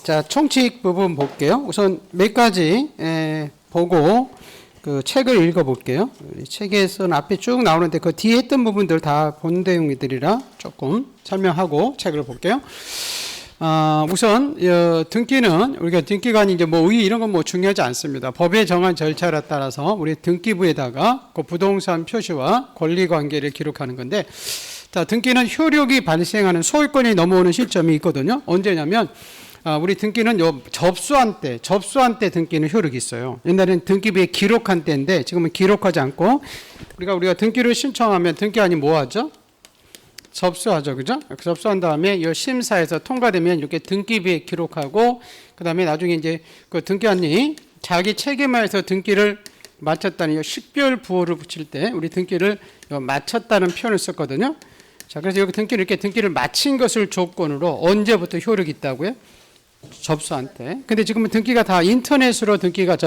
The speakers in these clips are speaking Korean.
자, 총칙 부분 볼게요. 우선 몇 가지 보고 그 책을 읽어볼게요. 책에서는 앞에 쭉 나오는데 그 뒤에 했던 부분들 다 본 내용들이라 조금 설명하고 책을 볼게요. 우선 등기는 우리가 등기관이 이제 뭐 의의 이런 건 뭐 중요하지 않습니다. 법에 정한 절차에 따라서 우리 등기부에다가 그 부동산 표시와 권리 관계를 기록하는 건데, 자, 등기는 효력이 발생하는 소유권이 넘어오는 시점이 있거든요. 언제냐면 우리 등기는 접수한 때 등기는 효력이 있어요. 옛날에는 등기부에 기록한 때인데 지금은 기록하지 않고 우리가 등기를 신청하면 등기관이 뭐 하죠? 접수하죠. 그죠? 접수한 다음에 이 심사에서 통과되면 이렇게 등기부에 기록하고 그다음에 나중에 이제 그 등기관이 자기 책임하에서 등기를 마쳤다는 이 식별 부호를 붙일 때 우리 등기를 마쳤다는 표현을 썼거든요. 자, 그래서 여기 등기를 마친 것을 조건으로 언제부터 효력이 있다고요? 접수한 때. 근데 지금은 등기가 다 인터넷으로 등기가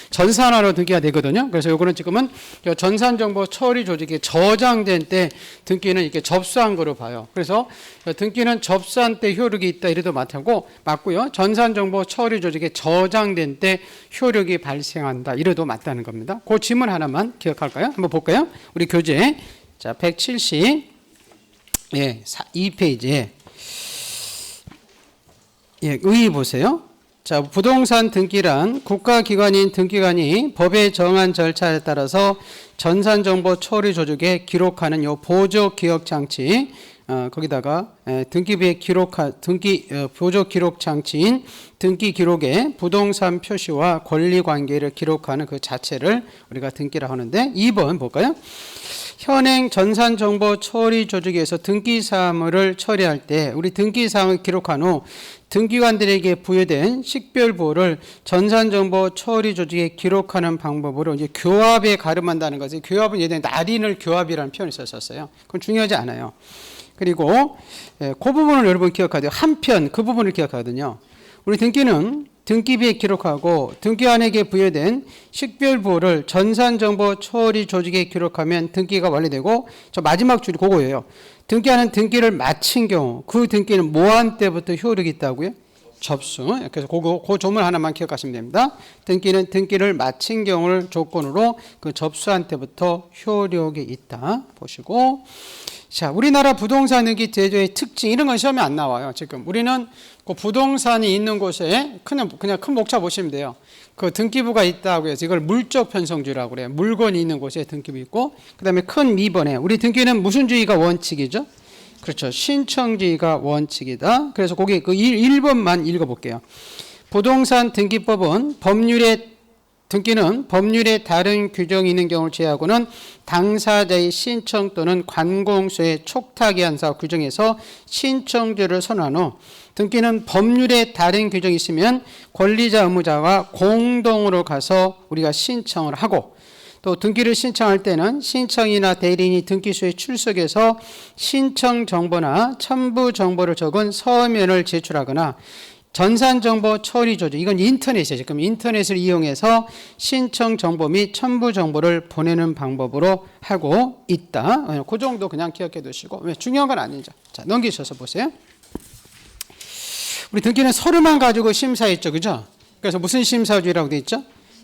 전산화로 등기가 되거든요. 그래서 요거는 지금은 전산정보 처리 조직에 저장된 때 등기는 이렇게 접수한 거로 봐요. 그래서 등기는 접수한 때 효력이 있다 이래도 맞고요. 전산정보 처리 조직에 저장된 때 효력이 발생한다 이래도 맞다는 겁니다. 그 지문 하나만 기억할까요? 한번 볼까요? 우리 교재 자 172페이지에 의의 보세요. 자, 부동산 등기란 국가기관인 등기관이 법에 정한 절차에 따라서 전산정보 처리 조직에 기록하는 요 보조 기억 장치, 거기다가 등기부에 보조 기록 장치인 등기 기록에 부동산 표시와 권리 관계를 기록하는 그 자체를 우리가 등기라 하는데 2번 볼까요? 현행 전산정보 처리 조직에서 등기사항을 처리할 때 우리 등기사항을 기록한 후 등기관들에게 부여된 식별부호를 전산정보 처리 조직에 기록하는 방법으로 이제 교합에 가름한다는 것이, 교합은 예전에 날인을 교합이라는 표현을 썼었어요. 그건 중요하지 않아요. 그리고 그 부분을 여러분 기억하세요. 한편 그 부분을 기억하거든요. 우리 등기는 등기부에 기록하고 등기관에게 부여된 식별부호를 전산정보 처리 조직에 기록하면 등기가 완료되고, 저 마지막 줄이 그거예요. 등기하는 등기를 마친 경우 그 등기는 뭐한 때부터 효력이 있다고요? 접수. 그래서 그 조문 하나만 기억하시면 됩니다. 등기는 등기를 마친 경우를 조건으로 그 접수한 때부터 효력이 있다 보시고, 자, 우리나라 부동산 등기 제도의 특징 이런 건 시험에 안 나와요. 지금 우리는 그 부동산이 있는 곳에 그냥 큰 목차 보시면 돼요. 그 등기부가 있다고 해서 이걸 물적 편성주의라고 그래요. 물건이 있는 곳에 등기부 있고, 그다음에 큰 미번에 우리 등기는 무슨 주의가 원칙이죠? 그렇죠. 신청주의가 원칙이다. 그래서 거기 그 1번만 읽어볼게요. 부동산 등기법은 등기는 법률에 다른 규정이 있는 경우를 제외하고는 당사자의 신청 또는 관공서의 촉탁이 한 사업 규정에서 신청주를 선언한 후 등기는 법률에 다른 규정이 있으면 권리자 의무자와 공동으로 가서 우리가 신청을 하고, 또 등기를 신청할 때는 신청이나 대리인이 등기소에 출석해서 신청 정보나 첨부 정보를 적은 서면을 제출하거나 전산정보 처리 조직, 이건 인터넷이에요. 지금 인터넷을 이용해서 신청 정보 및 첨부 정보를 보내는 방법으로 하고 있다. 그 정도 그냥 기억해 두시고, 왜 중요한 건 아니죠. 자, 넘기셔서 보세요. 우리 등기는 서류만 가지고 심사했죠, 그죠? 그래서 무슨 심사주의라고 되어 있죠?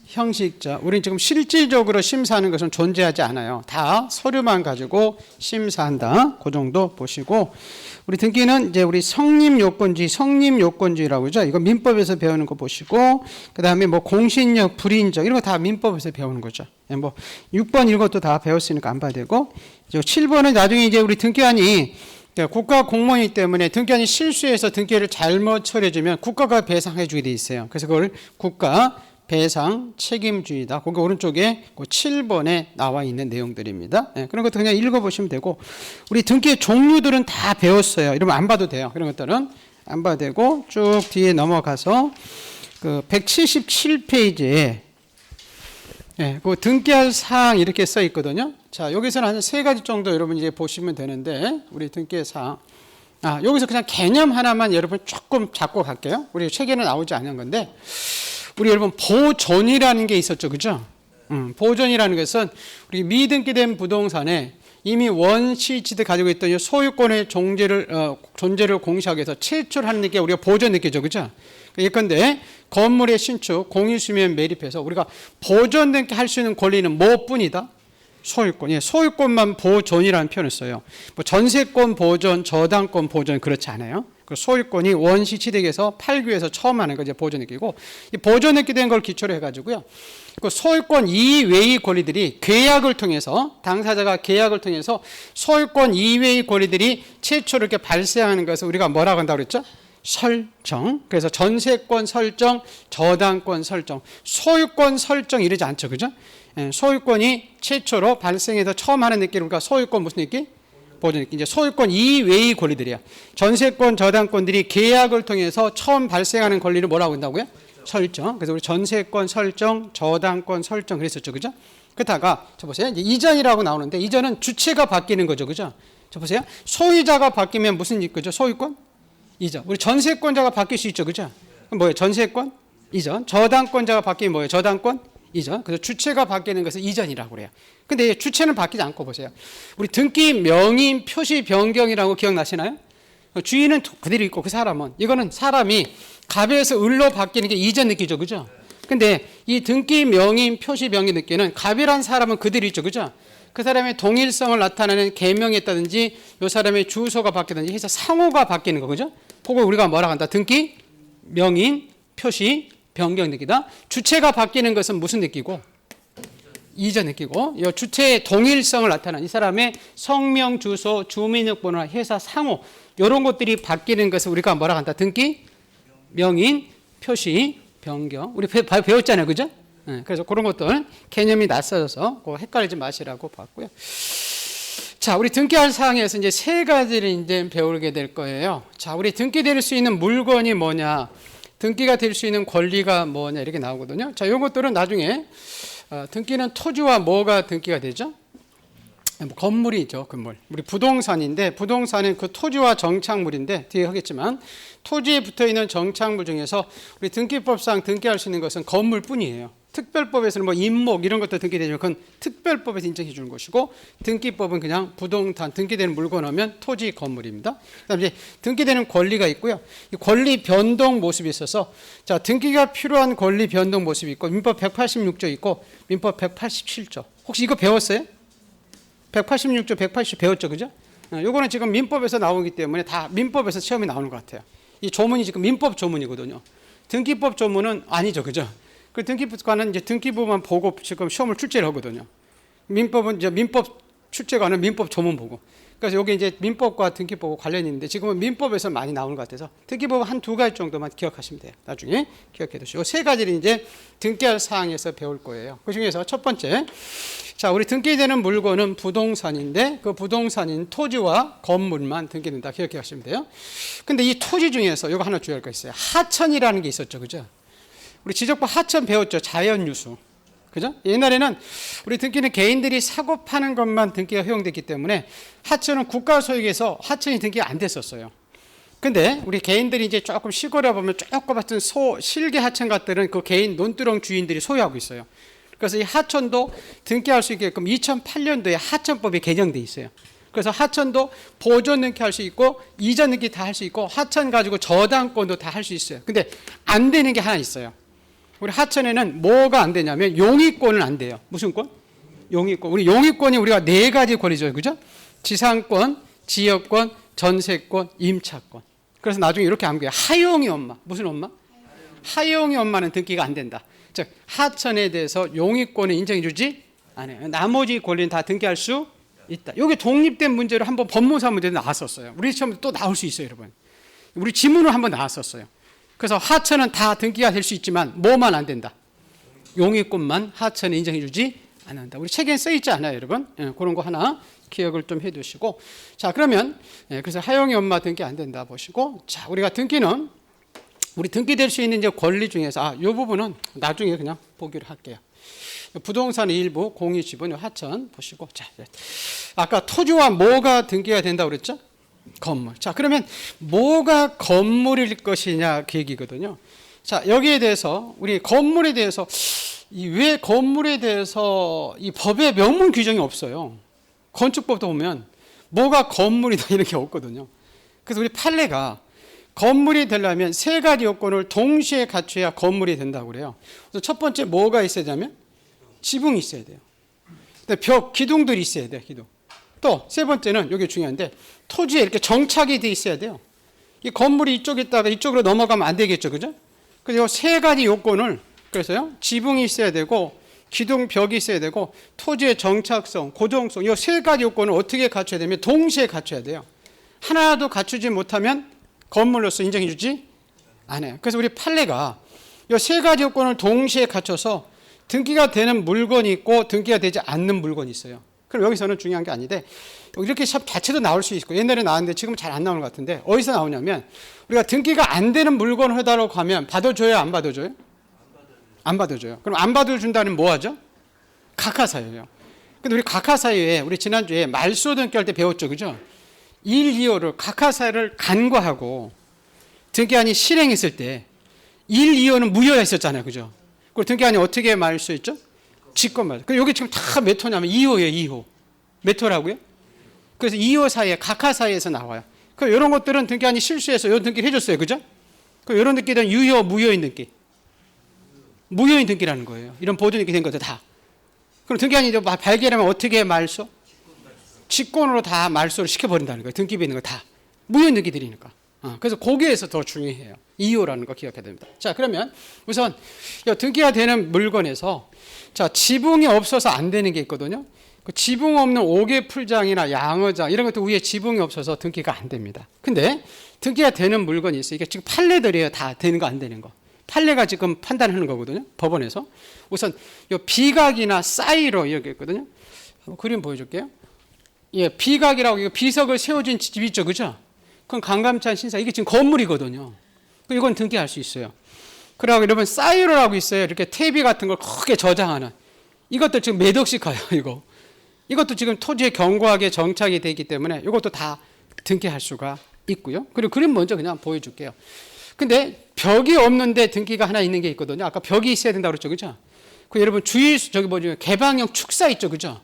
형식자. 우리는 지금 실질적으로 심사하는 것은 존재하지 않아요. 다 서류만 가지고 심사한다. 그 정도 보시고, 우리 등기는 이제 우리 성립요건주의라고 하죠. 이거 민법에서 배우는 거 보시고, 그 다음에 뭐 공신력, 불인정 이런 거 다 민법에서 배우는 거죠. 뭐 6번 이것도 다 배웠으니까 안 봐도 되고, 7번은 나중에 이제 우리 등기관이 국가 공무원이기 때문에 등기관이 실수해서 등기를 잘못 처리해주면 국가가 배상해 주게 돼 있어요. 그래서 그걸 국가 배상 책임주의다. 거기 오른쪽에 그 7번에 나와 있는 내용들입니다. 그런 것도 그냥 읽어보시면 되고, 우리 등기의 종류들은 다 배웠어요. 이러면 안 봐도 돼요. 그런 것들은 안 봐도 되고, 쭉 뒤에 넘어가서 그 177페이지에 그 등기할 사항 이렇게 써 있거든요. 자, 여기서는 한 3가지 정도 여러분 이제 보시면 되는데, 우리 등기의 사항. 여기서 그냥 개념 하나만 여러분 조금 잡고 갈게요. 우리 책에는 나오지 않은 건데, 우리 여러분 보존이라는 게 있었죠, 그죠? 보존이라는 것은 우리 미등기된 부동산에 이미 원시지대 가지고 있던 이 소유권의 존재를 공시하기 위해서 최초로 하는 게 우리가 보존등기죠, 그죠? 예컨대 건물의 신축, 공유수면 매립해서 우리가 보존등기 할 수 있는 권리는 뭐뿐이다? 소유권. 예, 소유권만 보존이라는 표현을 써요. 뭐 전세권 보존, 저당권 보존 그렇지 않아요. 그 소유권이 원시지대에서 팔기 위해서 처음 하는 거 이제 보존등기고, 이 보존등기 된 걸 기초로 해가지고요. 그 소유권 이외의 권리들이 계약을 통해서 당사자가 계약을 통해서 소유권 이외의 권리들이 최초로 이렇게 발생하는 것을 우리가 뭐라고 한다고 그랬죠? 설정. 그래서 전세권 설정, 저당권 설정, 소유권 설정 이러지 않죠, 그죠? 소유권이 최초로 발생해서 처음 하는 느낌 우리가 소유권 무슨 느낌? 보존 느낌. 이제 소유권 이외의 권리들이야. 전세권, 저당권들이 계약을 통해서 처음 발생하는 권리를 뭐라고 한다고요? 설정. 그래서 우리 전세권 설정, 저당권 설정 그랬었죠, 그죠? 그러다가 저 보세요. 이제 이전이라고 나오는데 이전은 주체가 바뀌는 거죠, 그죠? 저 보세요. 소유자가 바뀌면 무슨 거죠? 소유권? 이전. 우리 전세권자가 바뀔 수 있죠, 그죠? 그럼 뭐예요? 전세권? 이전. 저당권자가 바뀌면 뭐예요? 저당권? 이전. 그래서 주체가 바뀌는 것을 이전이라고 그래요. 근데 주체는 바뀌지 않고 보세요. 우리 등기 명인 표시 변경이라고 기억나시나요? 주인은 그대로 있고 그 사람은 이거는 사람이 갑에서 을로 바뀌는 게 이전 느끼죠, 그죠? 근데 이 등기 명인 표시 변경 느끼는 갑이란 사람은 그대로 있죠, 그죠? 그 사람의 동일성을 나타내는 계명했다든지 이 사람의 주소가 바뀌든지 해서 상호가 바뀌는 거, 그죠? 그걸 우리가 뭐라고 한다? 등기 명인 표시 변경 느끼다. 주체가 바뀌는 것은 무슨 느끼고? 이전 느끼고, 이 주체의 동일성을 나타내는 이 사람의 성명, 주소, 주민등록번호나 회사 상호 이런 것들이 바뀌는 것을 우리가 뭐라고 한다? 등기 명인 표시 변경. 우리 배웠잖아요, 그죠? 그래서 그런 것들 개념이 낯설어서 헷갈리지 마시라고 봤고요. 자, 우리 등기할 사항에서 이제 세 가지를 이제 배우게 될 거예요. 자, 우리 등기될 수 있는 물건이 뭐냐, 등기가 될 수 있는 권리가 뭐냐 이렇게 나오거든요. 자, 이런 것들은 나중에 등기는 토지와 뭐가 등기가 되죠? 건물이죠, 건물. 우리 부동산인데 부동산은 그 토지와 정착물인데 뒤에 하겠지만 토지에 붙어 있는 정착물 중에서 우리 등기법상 등기할 수 있는 것은 건물뿐이에요. 특별법에서는 뭐 임목 이런 것도 등기되지만 그건 특별법에서 인정해 주는 것이고 등기법은 그냥 부동산 등기되는 물건 하면 토지 건물입니다. 그다음에 이제 등기되는 권리가 있고요. 이 권리 변동 모습이 있어서 자, 등기가 필요한 권리 변동 모습이 있고 민법 186조 있고 민법 187조. 혹시 이거 배웠어요? 186조, 180조 배웠죠, 그죠? 요거는 지금 민법에서 나오기 때문에 다 민법에서 시험이 나오는 것 같아요. 이 조문이 지금 민법 조문이거든요. 등기법 조문은 아니죠, 그죠? 그 등기법과는 이제 등기부만 보고 지금 시험을 출제를 하거든요. 민법은 이제 민법 출제관은 민법 조문 보고. 그래서 여기 이제 민법과 등기법과 관련이 있는데 지금은 민법에서 많이 나오는 것 같아서 등기법은 한 두 가지 정도만 기억하시면 돼요. 나중에 기억해 두시고 세 가지를 이제 등기할 사항에서 배울 거예요. 그 중에서 첫 번째, 자, 우리 등기되는 물건은 부동산인데 그 부동산인 토지와 건물만 등기된다. 기억해 하시면 돼요. 근데 이 토지 중에서 이거 하나 주의할 거 있어요. 하천이라는 게 있었죠, 그죠? 우리 지적법 하천 배웠죠. 자연유수. 그죠? 옛날에는 우리 등기는 개인들이 사고 파는 것만 등기가 허용됐기 때문에 하천은 국가 소유에서 하천이 등기가 안 됐었어요. 근데 우리 개인들이 이제 조금 시골에 보면 조금 같은 실개 하천 같들은 그 개인 논두렁 주인들이 소유하고 있어요. 그래서 이 하천도 등기할 수 있게끔 2008년도에 하천법이 개정돼 있어요. 그래서 하천도 보존 등기할 수 있고 이전 등기 다 할 수 있고 하천 가지고 저당권도 다 할 수 있어요. 근데 안 되는 게 하나 있어요. 우리 하천에는 뭐가 안 되냐면 용익권은 안 돼요. 무슨 권? 용익권. 우리 용익권이 우리가 네 가지 권이죠, 그죠? 지상권, 지역권, 전세권, 임차권. 그래서 나중에 이렇게 암기해요. 하용이 엄마. 무슨 엄마? 하용이 엄마는 등기가 안 된다. 즉 하천에 대해서 용익권을 인정해 주지 않아요. 나머지 권리는 다 등기할 수 있다. 이게 독립된 문제로 한번 법무사 문제도 나왔었어요. 우리 시험에 또 나올 수 있어요, 여러분. 우리 지문으로 한번 나왔었어요. 그래서 하천은 다 등기가 될 수 있지만 뭐만 안 된다? 용익권만 하천에 인정해 주지 않는다. 우리 책에 써 있지 않아요, 여러분? 그런 거 하나 기억을 좀 해두시고. 자, 그러면 그래서 하용이 엄마 등기 안 된다 보시고. 자, 우리가 등기는 우리 등기될 수 있는 이제 권리 중에서 이 부분은 나중에 그냥 보기로 할게요. 부동산 일부, 공유 지분, 하천 보시고. 자, 아까 토지와 뭐가 등기가 된다고 그랬죠? 건물. 자, 그러면 뭐가 건물일 것이냐 그 얘기거든요. 자, 여기에 대해서 우리 건물에 대해서 왜 건물에 대해서 이 법에 명문 규정이 없어요. 건축법도 보면 뭐가 건물이다 이런 게 없거든요. 그래서 우리 판례가 건물이 되려면 세 가지 요건을 동시에 갖춰야 건물이 된다고 그래요. 그래서 첫 번째 뭐가 있어야 되냐면 지붕이 있어야 돼요. 벽, 기둥들이 있어야 돼요. 기둥. 또 세 번째는 이게 중요한데 토지에 이렇게 정착이 돼 있어야 돼요. 이 건물이 이쪽에 있다가 이쪽으로 넘어가면 안 되겠죠. 그죠? 그래서 세 가지 요건을 그래서요. 지붕이 있어야 되고 기둥 벽이 있어야 되고 토지의 정착성, 고정성 이 세 가지 요건을 어떻게 갖춰야 되면 동시에 갖춰야 돼요. 하나도 갖추지 못하면 건물로서 인정해 주지 않아요. 그래서 우리 판례가 이 세 가지 요건을 동시에 갖춰서 등기가 되는 물건이 있고 등기가 되지 않는 물건이 있어요. 그럼 여기서는 중요한 게 아닌데 이렇게 샵 자체도 나올 수 있고 옛날에 나왔는데 지금 잘 안 나오는 것 같은데 어디서 나오냐면 우리가 등기가 안 되는 물건을 해달라고 하면 받아줘요? 안 받아줘요? 안 받아줘요. 그럼 안 받아준다는 뭐 하죠? 각하사유예요. 근데 우리 각하사유에 우리 지난주에 말소 등기할 때 배웠죠. 그죠? 1, 2호를 각하사유를 간과하고 등기한이 실행했을 때 1, 2호는 무효했었잖아요. 그죠? 그리고 등기한이 어떻게 말소했죠? 직권 말소. 그럼 여기 지금 다 몇 호냐면 2호예요. 2호. 몇 호라고요? 그래서 2호 사이에 각하사유에서 나와요. 그럼 이런 것들은 등기한이 실수해서 이런 등기를 해줬어요. 그죠? 그럼 이런 등기는 유효, 무효인 등기. 무효인 등기라는 거예요. 이런 보존 등기 된 것들 다. 그럼 등기한이 발견하면 어떻게 말소? 직권으로 다 말소를 시켜버린다는 거예요. 등기비 있는 거 다. 무효인 등기들이니까. 그래서 거기에서 더 중요해요. 2호라는 거 기억해야 됩니다. 자, 그러면 우선 등기가 되는 물건에서 자, 지붕이 없어서 안 되는 게 있거든요. 그 지붕 없는 옥외풀장이나 양어장 이런 것도 위에 지붕이 없어서 등기가 안 됩니다. 근데 등기가 되는 물건이 있어요. 이게 지금 판례들이에요. 다 되는 거 안 되는 거. 판례가 지금 판단하는 거거든요. 법원에서. 우선 요 비각이나 사이로 이렇게 있거든요. 한번 그림 보여줄게요. 예, 비각이라고 이거 비석을 세워진 집 있죠. 그죠? 그건 강감찬 신사. 이게 지금 건물이거든요. 이건 등기할 수 있어요. 그러고 여러분 사이로라고 있어요. 이렇게 TV 같은 걸 크게 저장하는. 이것도 지금 몇 억씩 가요. 이것도 지금 토지에 견고하게 정착이 되어 있기 때문에 이것도 다 등기할 수가 있고요. 그리고 그림 먼저 그냥 보여줄게요. 근데 벽이 없는데 등기가 하나 있는 게 있거든요. 아까 벽이 있어야 된다고 그랬죠. 그죠? 그 여러분 저기 뭐죠? 개방형 축사 있죠. 그죠?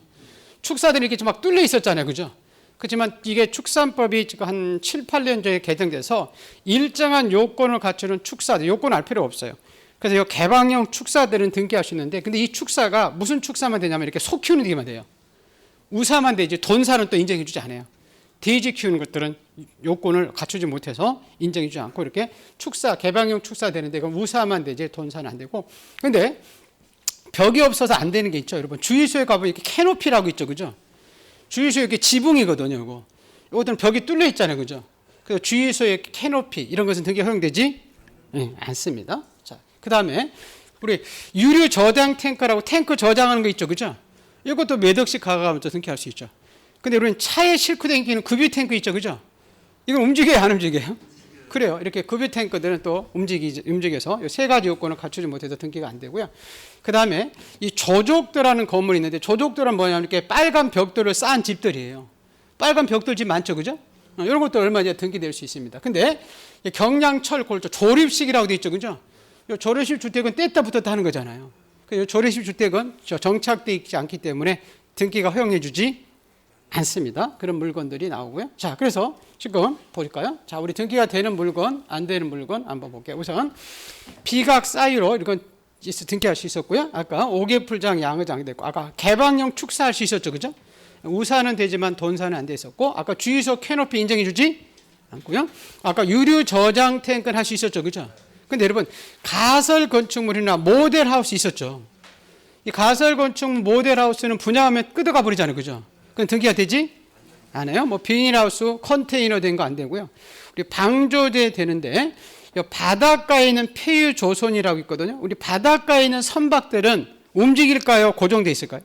축사들이 이렇게 막 뚫려 있었잖아요. 그죠? 그렇지만 이게 축산법이 지금 한 7, 8년 전에 개정돼서 일정한 요건을 갖추는 축사들, 요건 알 필요 없어요. 그래서 이 개방형 축사들은 등기할 수 있는데 근데 이 축사가 무슨 축사만 되냐면 이렇게 소 키우는 데만 돼요. 우사만 되지 돈사는 또 인정해 주지 않아요. 돼지 키우는 것들은 요건을 갖추지 못해서 인정해 주지 않고 이렇게 축사, 개방형 축사 되는데 그건 우사만 되지 돈사는 안 되고 근데 벽이 없어서 안 되는 게 있죠. 여러분 주유소에 가보면 이렇게 캐노피라고 있죠. 그죠? 주유소 이렇게 지붕이거든요. 이것들은 벽이 뚫려 있잖아요. 그죠? 그래서 주유소의 캐노피 이런 것은 등기 허용되지 않습니다. 자, 그 다음에 우리 유류 저장 탱크라고 탱크 저장하는 거 있죠. 그죠? 이것도 몇 억씩 가가면서 등기할 수 있죠. 근데 우리는 차에 싣고 다니는 급유 탱크 있죠. 그죠? 이건 움직여요? 안 움직여요? 그래요. 이렇게 급유 탱크들은 또 움직여서 이 세 가지 요건을 갖추지 못해서 등기가 안 되고요. 그 다음에 이 조족도라는 건물이 있는데 조족도란 뭐냐면 이렇게 빨간 벽돌을 쌓은 집들이에요. 빨간 벽돌 집 많죠. 그죠? 이런 것도 얼마 전에 등기될 수 있습니다. 근데 경량철 골조 조립식이라고 돼 있죠. 그죠? 이 조립식 주택은 뗐다 붙었다 하는 거잖아요. 그 조립식 주택은 정착되어 있지 않기 때문에 등기가 허용해 주지 않습니다. 그런 물건들이 나오고요. 자, 그래서 지금 볼까요? 자, 우리 등기가 되는 물건, 안 되는 물건 한번 볼게요. 우선 비각 사이로 이건 등기할 수 있었고요. 아까 옥외풀장, 양어장 됐고, 아까 개방형 축사할 수 있었죠, 그죠? 우사는 되지만 돈사는 안 돼 있었고, 아까 주유소 캐노피 인정해주지 않고요. 아까 유류 저장 탱크는 할 수 있었죠, 그죠? 근데 여러분 가설 건축물이나 모델 하우스 있었죠. 이 가설 건축물 모델 하우스는 분양하면 끄덕아 버리잖아요, 그죠? 그건 등기가 되지 않아요. 뭐 비닐하우스 컨테이너 된 거 안 되고요. 우리 방조제 되는데 바닷가에 있는 폐유 조선이라고 있거든요. 우리 바닷가에 있는 선박들은 움직일까요? 고정돼 있을까요?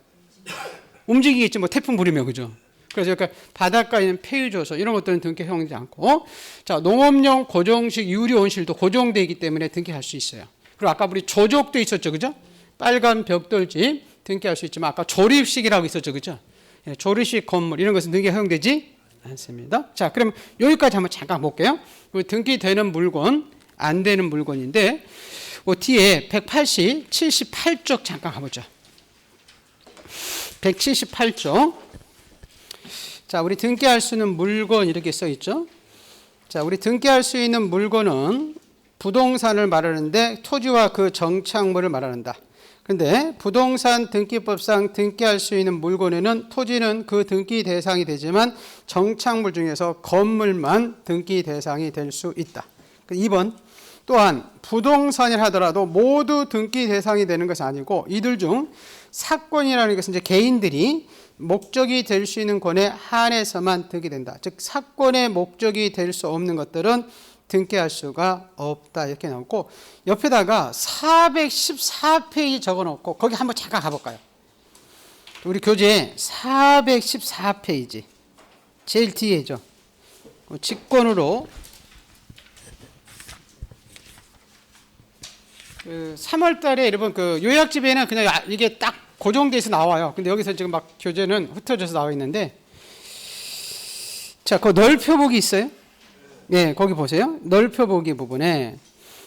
움직이겠지. 뭐 태풍 불이면 그죠. 그래서 그러니까 바닷가에 있는 폐유 조선 이런 것들은 등기 허용되지 않고, 자 농업용 고정식 유리 온실도 고정돼 있기 때문에 등기할 수 있어요. 그리고 아까 우리 조족도 있었죠, 그죠? 빨간 벽돌집 등기할 수 있지만 아까 조립식이라고 있었죠, 그죠? 예, 조립식 건물 이런 것은 등기 허용되지 않습니다. 자, 그럼 여기까지 한번 잠깐 볼게요. 등기되는 물건, 안 되는 물건인데 뒤에 180, 78쪽 잠깐 가보죠. 178쪽. 자, 우리 등기할 수 있는 물건 이렇게 써 있죠. 자, 우리 등기할 수 있는 물건은 부동산을 말하는데 토지와 그 정착물을 말한다. 근데 부동산 등기법상 등기할 수 있는 물건에는 토지는 그 등기 대상이 되지만 정착물 중에서 건물만 등기 대상이 될 수 있다. 2번 또한 부동산이라 하더라도 모두 등기 대상이 되는 것이 아니고 이들 중 사건이라는 것은 이제 개인들이 목적이 될 수 있는 권에 한해서만 등기된다. 즉 사건의 목적이 될 수 없는 것들은 등기할 수가 없다 이렇게 나오고 옆에다가 414페이지 적어놓고 거기 한번 잠깐 가볼까요? 우리 교재 414페이지 제일 뒤에죠. 직권으로 3월 달에 여러분 그 요약집에는 그냥 이게 딱 고정돼서 나와요. 근데 여기서 지금 막 교재는 흩어져서 나와 있는데 자, 그 넓혀보기 있어요? 네, 거기 보세요. 넓혀보기 부분에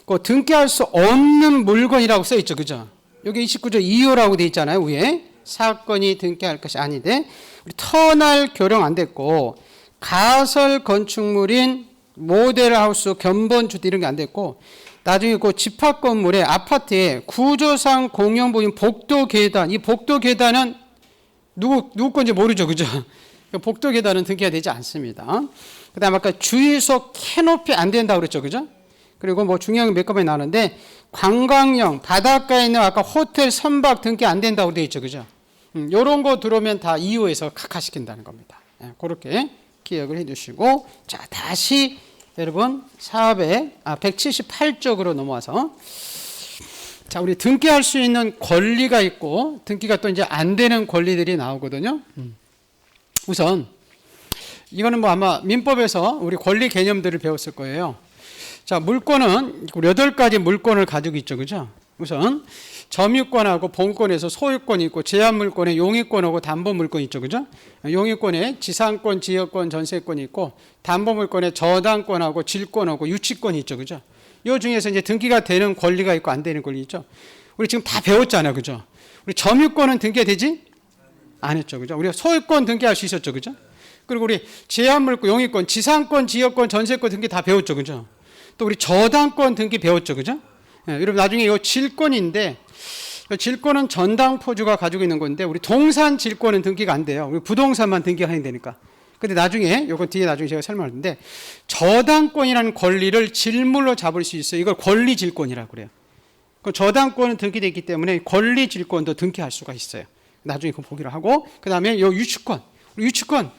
그 등기할 수 없는 물건이라고 써 있죠. 그죠? 여기 29조 2호라고 돼 있잖아요. 위에 사건이 등기할 것이 아니되 우리 터널 교령 안 됐고 가설 건축물인 모델하우스 견본주택 이런 게 안 됐고 나중에 그 집합 건물에 아파트에 구조상 공용부인 복도 계단 이 복도 계단은 누구 건지 모르죠. 그죠? 복도 계단은 등기가 되지 않습니다. 그 다음에 아까 주유소 캐노피 안 된다고 그랬죠. 그죠? 그리고 뭐 중요한 몇 가지 나오는데 관광용, 바닷가에 있는 아까 호텔 선박 등기 안 된다고 되어 있죠. 그죠? 요런 거 들어오면 다 2호에서 각하시킨다는 겁니다. 네, 그렇게 기억을 해 주시고 자, 다시 여러분 178쪽으로 넘어와서 자, 우리 등기할 수 있는 권리가 있고 등기가 또 이제 안 되는 권리들이 나오거든요. 우선 이거는 뭐 아마 민법에서 우리 권리 개념들을 배웠을 거예요. 자, 물권은 8가지 물권을 가지고 있죠. 그죠? 우선 점유권하고 본권에서 소유권이 있고 제한물권에 용의권하고 담보물권이 있죠. 그죠? 용의권에 지상권, 지역권, 전세권이 있고 담보물권에 저당권하고 질권하고 유치권이 있죠. 그죠? 이 중에서 이제 등기가 되는 권리가 있고 안 되는 권리 있죠. 우리 지금 다 배웠잖아요. 그죠? 우리 점유권은 등기가 되지? 안 했죠. 그죠? 우리가 소유권 등기할 수 있었죠. 그죠? 그리고 우리 제한물권, 용의권, 지상권, 지역권, 전세권 등기 다 배웠죠. 그죠? 또 우리 저당권 등기 배웠죠. 그죠? 예, 여러분 나중에 이 질권인데 질권은 전당포주가 가지고 있는 건데 우리 동산 질권은 등기가 안 돼요. 우리 부동산만 등기가 해야 되니까. 근데 나중에 이건 뒤에 나중에 제가 설명할 텐데 저당권이라는 권리를 질물로 잡을 수 있어요. 이걸 권리 질권이라고 그래요. 그 저당권은 등기되어 있기 때문에 권리 질권도 등기할 수가 있어요. 나중에 그거 보기로 하고 그다음에 요 유치권. 유치권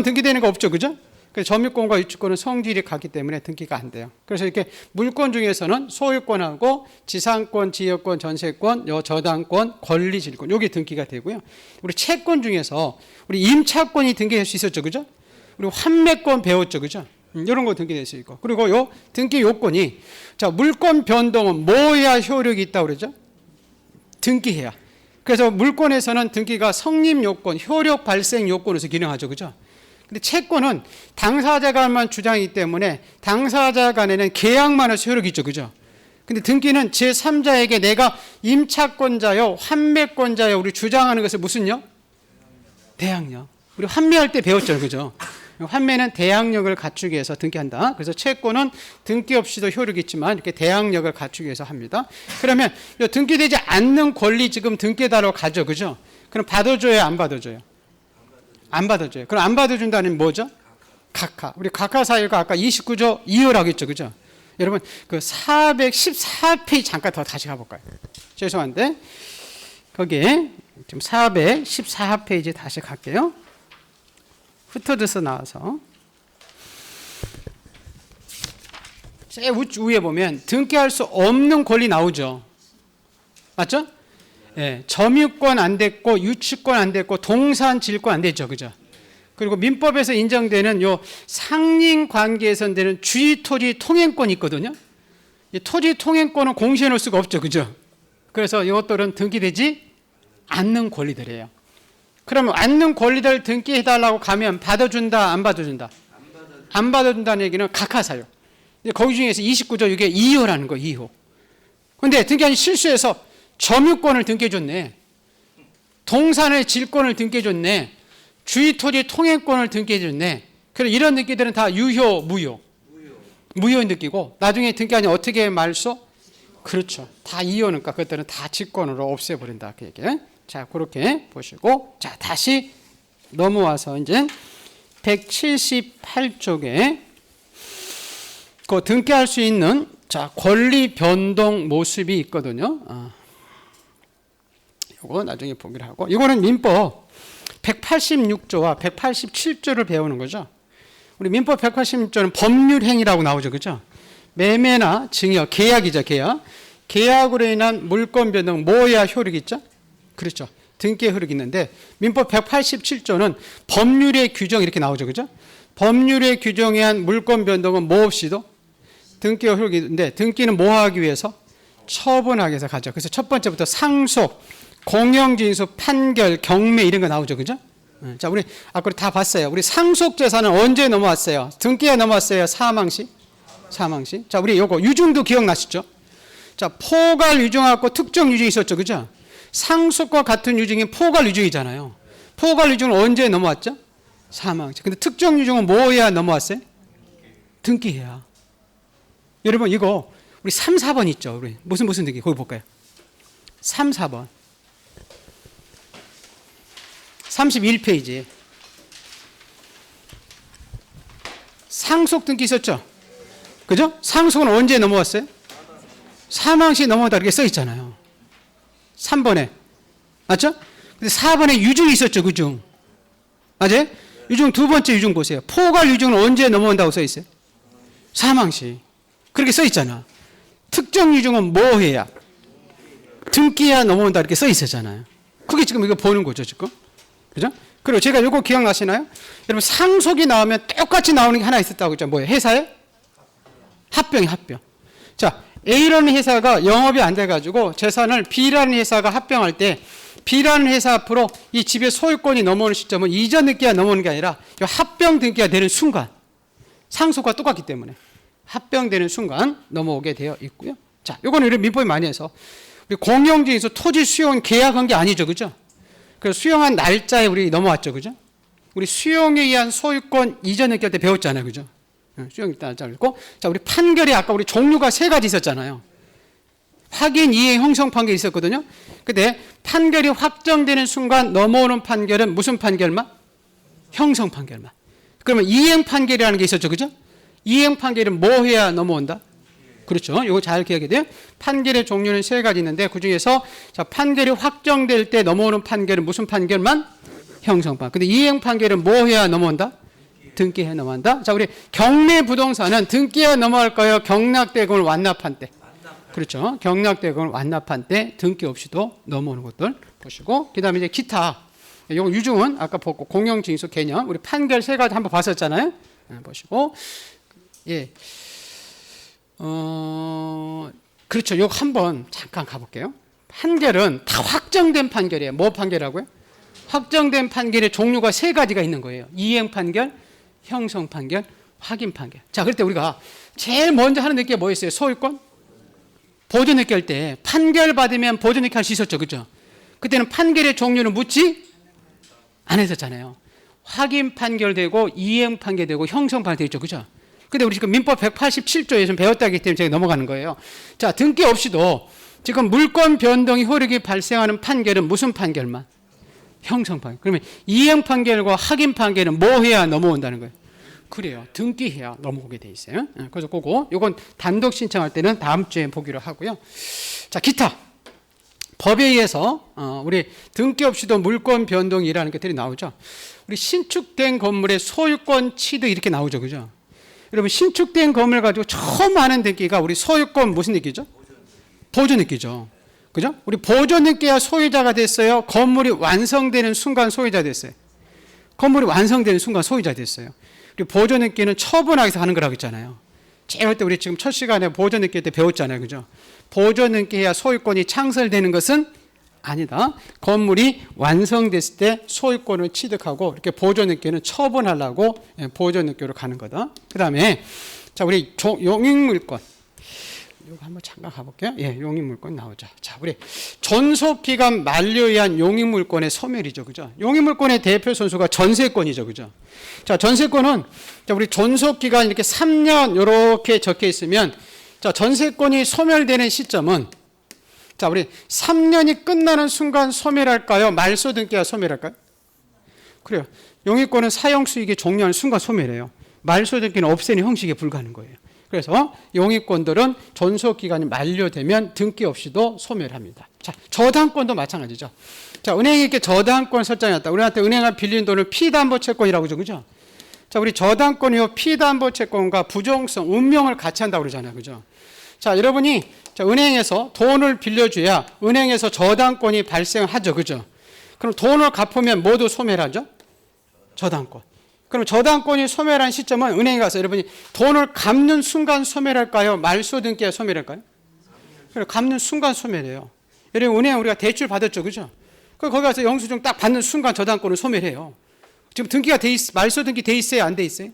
등기되는 거 없죠. 그죠? 그래서 점유권과 유치권은 성질이 같기 때문에 등기가 안 돼요. 그래서 이렇게 물권 중에서는 소유권하고 지상권, 지역권, 전세권, 저당권, 권리질권 여기 등기가 되고요. 우리 채권 중에서 우리 임차권이 등기될 수 있었죠. 그죠? 우리 환매권 배웠죠. 그죠? 이런 거 등기될 수 있고. 그리고 요 등기 요건이 자, 물권 변동은 뭐 해야 효력이 있다고 그러죠? 등기해야. 그래서 물권에서는 등기가 성립 요건, 효력 발생 요건에서 기능하죠. 그죠? 근데 채권은 당사자 간만 주장이기 때문에 당사자 간에는 계약만 해서 효력이 있죠. 그죠? 근데 등기는 제3자에게 내가 임차권자요, 환매권자요, 우리 주장하는 것을 무슨요? 대항력. 우리 환매할 때 배웠죠. 그죠? 환매는 대항력을 갖추기 위해서 등기한다. 그래서 채권은 등기 없이도 효력이 있지만 이렇게 대항력을 갖추기 위해서 합니다. 그러면 등기되지 않는 권리 지금 등기해달라고 가죠. 그죠? 그럼 받아줘요? 안 받아줘요? 안 받아줘요. 그럼 안 받아준다는 뭐죠? 각하. 우리 각하 사유가 아까 29조 2호라고 했죠. 그죠? 여러분 그 414페이지 잠깐 더 다시 가볼까요? 죄송한데 거기에 지금 414페이지 다시 갈게요. 흩어져서 나와서 제일 위에 보면 등기할 수 없는 권리 나오죠. 맞죠? 예, 점유권 안 됐고 유치권 안 됐고 동산 질권 안 됐죠. 그죠? 그리고 민법에서 인정되는 요 상린 관계에서 되는 주의 토지 통행권이 있거든요. 이 토지 통행권은 공시해 놓을 수가 없죠. 그죠? 그래서 이것들은 등기되지 않는 권리들이에요. 그러면 않는 권리들 등기해 달라고 가면 받아준다, 안 받아준다? 안 받아준다는 얘기는 각하사유. 거기 중에서 29조 이게 2호라는 거예요. 2호. 근데 등기한이 실수해서 점유권을 등기해줬네. 동산의 질권을 등기해줬네. 주의 토지 통행권을 등기해 줬네. 그럼 이런 등기들은 다 유효, 무효? 무효 등기고 나중에 등기하니 어떻게 말소? 그렇죠. 다 이효니까 그것들은 다 직권으로 없애버린다. 그 얘기예요. 자, 그렇게 보시고 자, 다시 넘어와서 이제 178쪽에 그 등기할 수 있는 자, 권리 변동 모습이 있거든요. 이거 나중에 보기로 하고 이거는 민법 186조와 187조를 배우는 거죠. 우리 민법 186조는 법률행위라고 나오죠. 그죠? 매매나 증여, 계약이죠. 계약. 계약으로 인한 물권 변동, 뭐야 효력이 있죠? 그렇죠. 등기의 효력이 있는데 민법 187조는 법률의 규정 이렇게 나오죠. 그죠? 법률의 규정에 한 물권 변동은 뭐 없이도 등기의 효력이 있는데 등기는 뭐 하기 위해서? 처분하기 위해서 가죠. 그래서 첫 번째부터 상속, 공영진수, 판결, 경매 이런 거 나오죠. 그죠? 자, 우리 아까 다 봤어요. 우리 상속 재산은 언제 넘어왔어요? 등기에 넘어왔어요. 사망시? 사망시. 자, 우리 요거 유증도 기억나시죠? 자, 포괄 유증하고 특정 유증이 있었죠. 그죠? 상속과 같은 유증이 포괄 유증이잖아요. 포괄 유증은 언제 넘어왔죠? 사망시. 근데 특정 유증은 뭐 해야 넘어왔어요? 등기해야. 여러분 이거 우리 3, 4번 있죠. 우리 무슨 등기? 거기 볼까요? 3, 4번. 31페이지. 상속 등기 있었죠? 그죠? 상속은 언제 넘어왔어요? 사망시 넘어왔다 이렇게 써 있잖아요. 3번에. 맞죠? 근데 4번에 유증이 있었죠. 유증. 맞아요? 유증 두 번째 유증 보세요. 포괄 유증은 언제 넘어온다고 써 있어요? 사망시. 그렇게 써 있잖아. 특정 유증은 뭐 해야? 등기해야 넘어온다 이렇게 써 있었잖아요. 그게 지금 이거 보는 거죠, 지금. 그죠? 그리고 제가 이거 기억나시나요? 여러분 상속이 나오면 똑같이 나오는 게 하나 있었다고 했죠. 뭐예요? 회사에? 합병이 합병. 자, A라는 회사가 영업이 안 돼가지고 재산을 B라는 회사가 합병할 때 B라는 회사 앞으로 이 집의 소유권이 넘어오는 시점은 이전 등기가 넘어오는 게 아니라 이 합병 등기가 되는 순간 상속과 똑같기 때문에 합병되는 순간 넘어오게 되어 있고요. 자, 이거는 우리 민법이 많이 해서 우리 공영지에서 토지 수용 계약한 게 아니죠, 그죠? 그래서 수용한 날짜에 우리 넘어왔죠, 그죠? 우리 수용에 의한 소유권 이전 등기할 때 배웠잖아요, 그죠? 수용 날짜를 읽고, 자, 우리 판결이 아까 우리 종류가 3가지 있었잖아요. 확인, 이행, 형성 판결이 있었거든요. 근데 판결이 확정되는 순간 넘어오는 판결은 무슨 판결만? 형성 판결만. 그러면 이행 판결이라는 게 있었죠, 그죠? 이행 판결은 뭐 해야 넘어온다? 그렇죠. 이거 잘 기억해야 돼요. 판결의 종류는 3가지 있는데 그 중에서 자, 판결이 확정될 때 넘어오는 판결은 무슨 판결만? 형성판. 근데 이행 판결은 뭐 해야 넘어온다? 등기해야 넘어간다. 자, 우리 경매 부동산은 등기해야 넘어갈까요? 경락대금을 완납한 때. 그렇죠. 경락대금을 완납한 때 등기 없이도 넘어오는 것들 보시고, 그 다음에 이제 기타. 이거 유증은 아까 보고 공영징수 개념, 우리 판결 3가지 한번 봤었잖아요. 보시고, 예. 그렇죠. 이거 한번 잠깐 가볼게요. 판결은 다 확정된 판결이에요. 뭐 판결하고요? 확정된 판결의 종류가 3가지가 있는 거예요. 이행 판결, 형성 판결, 확인 판결. 자, 그럴 때 우리가 제일 먼저 하는 게 뭐였어요? 소유권? 보존 등기 할 때 판결 받으면 보존 등기 할 수 있었죠. 그죠? 그때는 판결의 종류는 묻지 안 했었잖아요. 확인 판결되고 이행 판결되고 형성 판결되죠. 그죠? 근데 우리 지금 민법 187조에서 배웠다기 때문에 제가 넘어가는 거예요. 자, 등기 없이도 지금 물권 변동이 효력이 발생하는 판결은 무슨 판결만? 형성 판결. 그러면 이행 판결과 확인 판결은 뭐 해야 넘어온다는 거예요? 그래요. 등기해야 넘어오게 돼 있어요. 그래서 그거 요건 단독 신청할 때는 다음 주에 보기로 하고요. 자, 기타. 법에 의해서 우리 등기 없이도 물권 변동이라는 것들이 나오죠. 우리 신축된 건물의 소유권 취득 이렇게 나오죠. 그죠? 여러분 신축된 건물 가지고 처음 하는 등기가 우리 소유권 무슨 등기죠? 보존 등기죠. 그죠? 우리 보존 등기야 소유자가 됐어요. 건물이 완성되는 순간 소유자 됐어요. 건물이 완성되는 순간 소유자 됐어요. 그리고 보존 등기는 처분하기 위해서 하는 거라고 했잖아요. 제일 때 우리 지금 첫 시간에 보존 등기 때 배웠잖아요. 그죠? 보존 등기해야 소유권이 창설되는 것은 아니다. 건물이 완성됐을 때 소유권을 취득하고 이렇게 보존 등기는 처분하려고 보존 등기로 가는 거다. 그 다음에 자, 우리 용익물권. 이거 한번 잠깐 가볼게요. 예, 용익물권 나오죠. 자, 우리 존속기간 만료에 의한 용익물권의 소멸이죠, 그죠? 용익물권의 대표 선수가 전세권이죠, 그죠? 자, 전세권은 자, 우리 존속기간 이렇게 3년 이렇게 적혀 있으면 자, 전세권이 소멸되는 시점은 자, 우리 3년이 끝나는 순간 소멸할까요? 말소 등기가 소멸할까요? 그래요. 용익권은 사용 수익이 종료하는 순간 소멸해요. 말소 등기는 없애는 형식에 불과한 거예요. 그래서 용익권들은 존속기간이 만료되면 등기 없이도 소멸합니다. 자, 저당권도 마찬가지죠. 자, 은행이 이렇게 저당권 설정해놨다. 우리한테 은행을 빌린 돈을 피담보채권이라고 그러죠, 그죠? 자, 우리 저당권이요, 피담보채권과 부종성, 운명을 같이 한다고 그러잖아요, 그죠? 자, 여러분이 자, 은행에서 돈을 빌려줘야 은행에서 저당권이 발생하죠, 그죠? 그럼 돈을 갚으면 모두 소멸하죠? 저당권. 그럼 저당권이 소멸한 시점은 은행에 가서 여러분이 돈을 갚는 순간 소멸할까요? 말소 등기가 소멸할까요? 갚는 순간 소멸해요. 여러분 은행 우리가 대출 받았죠, 그죠? 그 거기 가서 영수증 딱 받는 순간 저당권을 소멸해요. 지금 등기가 말소 등기 돼 있어요, 안 돼 있어요?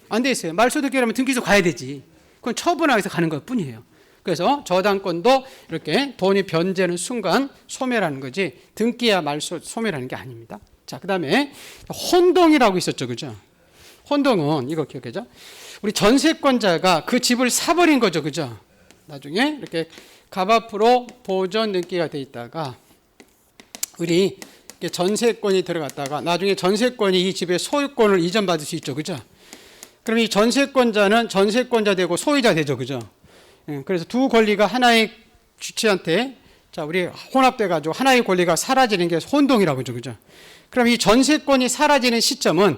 안 돼 있어요. 말소 등기라면 등기소 가야 되지. 그건 처분하기 위해서 가는 것뿐이에요. 그래서 저당권도 이렇게 돈이 변제하는 순간 소멸하는 거지 등기야 말소 소멸하는 게 아닙니다. 자, 그 다음에 혼동이라고 있었죠, 그죠? 혼동은 이거 기억해죠? 우리 전세권자가 그 집을 사버린 거죠, 그죠? 나중에 이렇게 갑 앞으로 보존 등기가 돼 있다가 우리 전세권이 들어갔다가 나중에 전세권이 이 집의 소유권을 이전받을 수 있죠, 그죠? 그럼 이 전세권자는 전세권자 되고 소유자 되죠, 그죠? 그래서 두 권리가 하나의 주체한테 자, 우리 혼합돼 가지고 하나의 권리가 사라지는 게 혼동이라고 하죠, 그죠? 그럼 이 전세권이 사라지는 시점은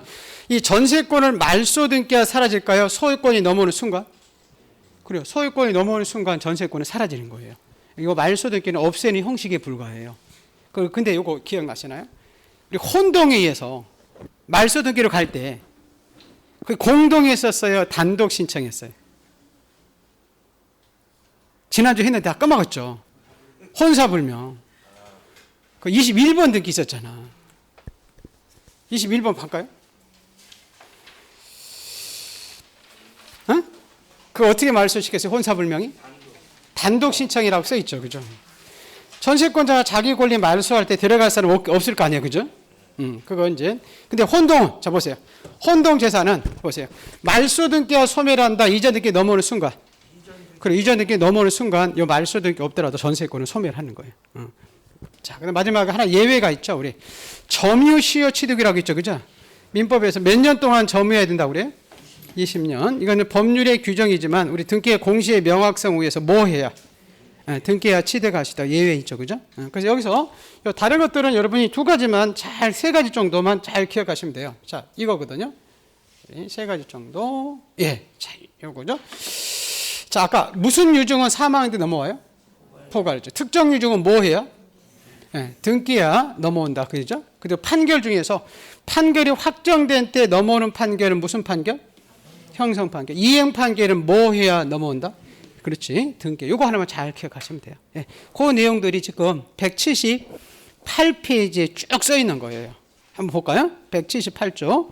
이 전세권을 말소 등기가 사라질까요? 소유권이 넘어오는 순간? 그래요. 소유권이 넘어오는 순간 전세권은 사라지는 거예요. 이거 말소 등기는 없애는 형식에 불과해요. 근데 이거 기억나시나요? 우리 혼동에 의해서 말소 등기로 갈 때 공동했었어요? 단독 신청했어요? 지난주 했는데 다 까먹었죠. 혼사불명. 그 21번 등기 있었잖아. 21번 볼까요? 어? 그거 어떻게 말소시켰어요? 혼사불명이? 단독 신청이라고 써 있죠, 그죠? 전세권자가 자기 권리 말소할 때 들어갈 사람 없을 거 아니에요, 그죠? 그거 이제. 근데 혼동은, 자, 보세요. 혼동 재산은, 보세요. 말소 등기가 소멸한다, 이전 등기 넘어오는 순간. 그리고 이전 등기 넘어오는 순간, 이 말소 등기 없더라도 전세권은 소멸하는 거예요. 자, 그다음 마지막에 하나 예외가 있죠, 우리. 점유 시효 취득이라고 있죠, 그죠? 민법에서 몇 년 동안 점유해야 된다고 그래요? 20년. 이거는 법률의 규정이지만 우리 등기의 공시의 명확성 위에서 뭐 해야? 등기해야 취득할 수 있다. 예외 있죠, 그죠? 그래서 여기서 다른 것들은 여러분이 두 가지만 세 가지 정도만 잘 기억하시면 돼요. 자, 이거거든요. 세 가지 정도. 예, 자, 요거죠. 자, 아까 무슨 유증은 사망인데 넘어와요? 포괄죠. 특정 유증은 뭐 해요? 네, 등기야 넘어온다, 그죠? 그리고 판결 중에서 판결이 확정된 때 넘어오는 판결은 무슨 판결? 형성 판결. 이행 판결은 뭐 해야 넘어온다? 그렇지, 등기. 이거 하나만 잘 기억하시면 돼요. 네, 그 내용들이 지금 178페이지에 쭉 써 있는 거예요. 한번 볼까요? 178쪽.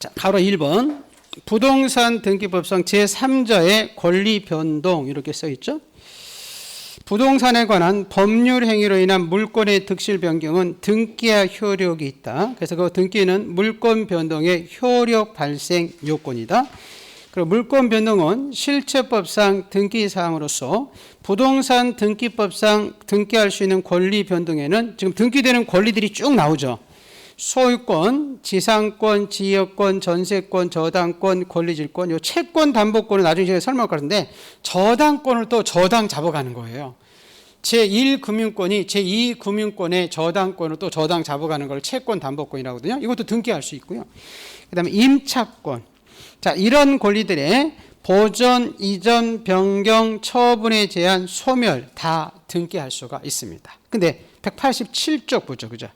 자, 가로 1번. 부동산 등기법상 제3자의 권리 변동 이렇게 써 있죠. 부동산에 관한 법률 행위로 인한 물권의 득실 변경은 등기와 효력이 있다. 그래서 그 등기는 물권 변동의 효력 발생 요건이다. 그리고 물권 변동은 실체법상 등기 사항으로서 부동산 등기법상 등기할 수 있는 권리 변동에는 지금 등기되는 권리들이 쭉 나오죠. 소유권, 지상권, 지역권, 전세권, 저당권, 권리질권, 요 채권 담보권은 나중에 제가 설명할 건데 저당권을 또 저당 잡아가는 거예요. 제1금융권이 제2금융권의 저당권을 또 저당 잡아가는 걸 채권 담보권이라고 하거든요. 이것도 등기할 수 있고요. 그 다음에 임차권. 자, 이런 권리들의 보전, 이전, 변경, 처분에 제한, 소멸 다 등기할 수가 있습니다. 근데 187쪽 보죠, 그죠?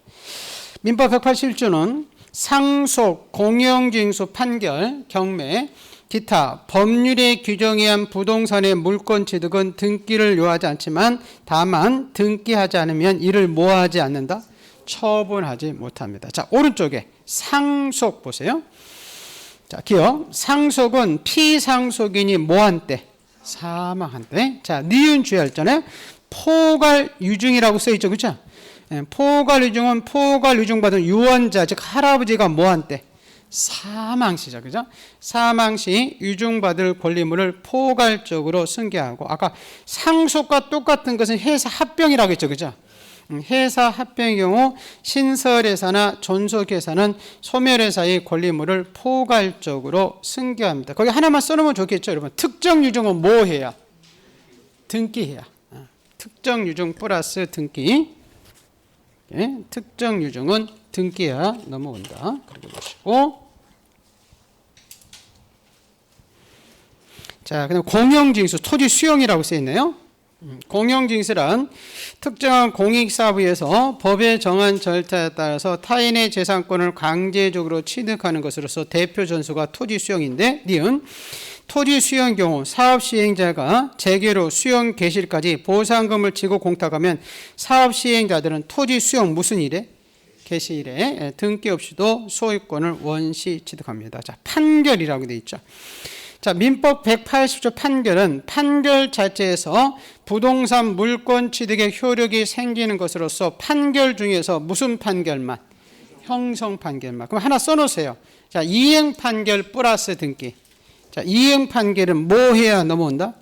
민법 187조는 상속, 공영징수, 판결, 경매, 기타 법률의 규정에 의한 부동산의 물권 취득은 등기를 요하지 않지만 다만 등기하지 않으면 이를 뭐하지 않는다? 처분하지 못합니다. 자, 오른쪽에 상속 보세요. 자, 기억. 상속은 피상속인이 뭐한 때? 사망한 때. 자, 니은 주의했잖아요. 포괄 유증이라고 써있죠. 그죠? 예, 포괄 유증은 포괄 유증받은 유언자, 즉 할아버지가 뭐한 때? 사망시죠. 그죠? 사망시 유증받을 권리물을 포괄적으로 승계하고, 아까 상속과 똑같은 것은 해사 합병이라고 했죠. 그죠? 해사 합병의 경우 신설회사나 존속회사는 소멸회사의 권리물을 포괄적으로 승계합니다. 거기 하나만 써놓으면 좋겠죠. 여러분, 특정 유증은 뭐 해야? 등기해야. 특정 유증 플러스 등기. 예, 특정 유증은 등기해야 넘어온다. 그렇게 보시고. 자, 그다음 공영징수, 토지 수용이라고 써 있네요. 공영징수란 특정한 공익사업에서 법에 정한 절차에 따라서 타인의 재산권을 강제적으로 취득하는 것으로서 대표 전수가 토지 수용인데, 니은 토지 수용 경우 사업 시행자가 재개로 수용 개시일까지 보상금을 지고 공탁하면 사업 시행자들은 토지 수용 무슨 일에? 개시일에 등기 없이도 소유권을 원시 취득합니다. 자, 판결이라고 되어 있죠. 자, 민법 180조 판결은 판결 자체에서 부동산 물권 취득의 효력이 생기는 것으로서 판결 중에서 무슨 판결만? 형성 판결만. 그럼 하나 써놓으세요. 자, 이행 판결 플러스 등기. 자, 이행 판결은 뭐 해야 넘어온다?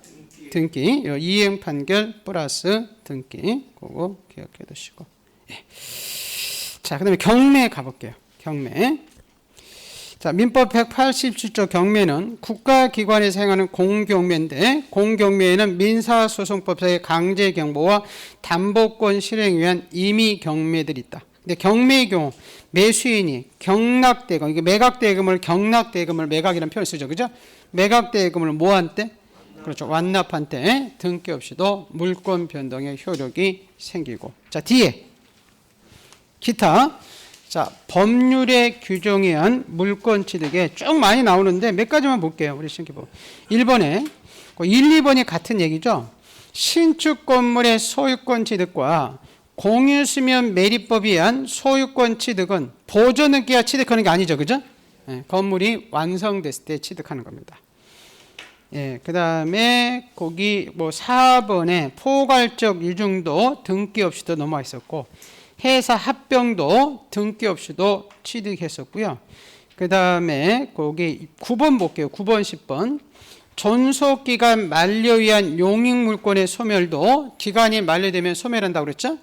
등기. 이행 판결 플러스 등기. 그거 기억해 두시고. 예. 자, 그 다음에 경매 가볼게요. 경매. 자, 민법 187조 경매는 국가기관에서 행하는 공경매인데, 공경매에는 민사소송법상의 강제경보와 담보권 실행을 위한 임의경매들이 있다. 근데 경매의 경우 매수인이 경락대금, 이게 매각대금을 경락대금을 매각이라는 표현을 쓰죠. 그죠? 매각대금을 뭐한 때? 그렇죠. 완납한 때 등기 없이도 물권 변동의 효력이 생기고. 자, 뒤에 기타. 자, 법률의 규정에 의한 물권 취득에 쭉 많이 나오는데 몇 가지만 볼게요. 우리 신기보. 1번에 1, 2번이 같은 얘기죠. 신축 건물의 소유권 취득과 공유수면 매립법에 의한 소유권 취득은 보존을 기하 취득하는 게 아니죠. 그죠? 예, 건물이 완성됐을 때 취득하는 겁니다. 예, 그 다음에 거기 4번에 포괄적 유증도 등기 없이도 넘어와 있었고, 해사 합병도 등기 없이도 취득했었고요. 그 다음에 거기 9번 볼게요. 9번, 10번. 존속기간 만료에 의한 용익물권의 소멸도 기간이 만료되면 소멸한다고 그랬죠.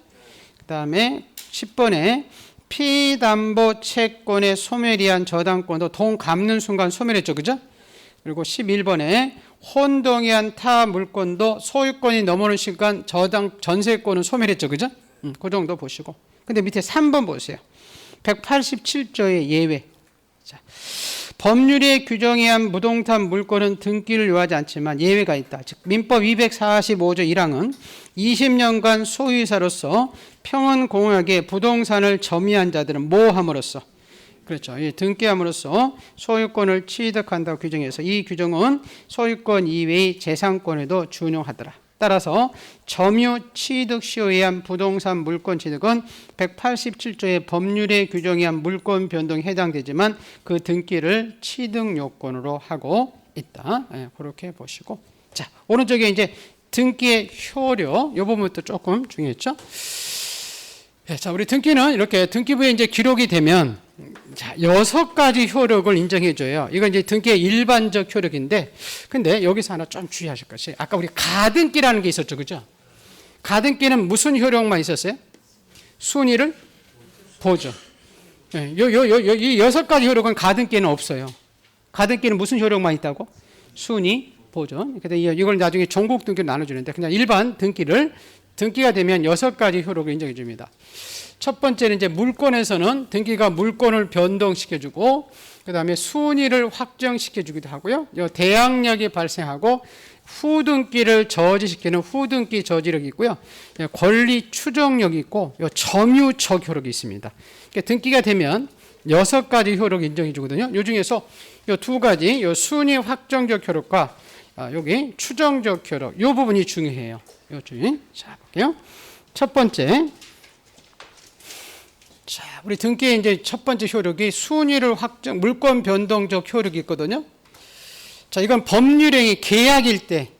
그 다음에 10번에 피담보 채권의 소멸에 의한 저당권도 돈 갚는 순간 소멸했죠. 그죠? 그리고 11번에 혼동에 의한 타 물권도 소유권이 넘어오는 순간 전세권은 소멸했죠. 그죠? 그 정도 보시고. 근데 밑에 3번 보세요. 187조의 예외. 자, 법률의 규정에 의한 무동산 물권은 등기를 요하지 않지만 예외가 있다. 즉 민법 245조 1항은 20년간 소유자로서 평온공유하게 부동산을 점유한 자들은 뭐 함으로써? 그렇죠. 등기함으로써 소유권을 취득한다고 규정해서 이 규정은 소유권 이외의 재산권에도 준용하더라. 따라서 점유 취득 시효에 의한 부동산 물권 취득은 187조의 법률의 규정에 의한 물권 변동에 해당되지만 그 등기를 취득 요건으로 하고 있다. 네, 그렇게 보시고. 자, 오른쪽에 이제 등기의 효력, 이 부분부터 조금 중요했죠. 네, 자, 우리 등기는 이렇게 등기부에 이제 기록이 되면 자, 6가지 효력을 인정해줘요. 이건 이제 등기의 일반적 효력인데, 근데 여기서 하나 좀 주의하실 것이, 아까 우리 가등기라는 게 있었죠. 그죠? 가등기는 무슨 효력만 있었어요? 순위를 보죠. 네, 이 6가지 효력은 가등기는 없어요. 가등기는 무슨 효력만 있다고? 순위 보존. 근데 이걸 나중에 전국 등기로 나눠주는데, 그냥 일반 등기가 되면 6가지 효력을 인정해 줍니다. 첫 번째는 이제 물권에서는 등기가 물권을 변동시켜주고, 그 다음에 순위를 확정시켜주기도 하고요. 대항력이 발생하고 후등기를 저지시키는 후등기 저지력이 있고요. 권리 추정력이 있고 점유적 효력이 있습니다. 그러니까 등기가 되면 6가지 효력을 인정해 주거든요. 이 중에서 이 2가지, 순위 확정적 효력과 여기 추정적 효력, 이 부분이 중요해요. 자, 볼게요. 첫 번째. 자, 우리 등기의 이제 첫 번째 효력이 순위를 확정, 물권 변동적 효력이 있거든요. 자, 이건 법률행위 계약일 때,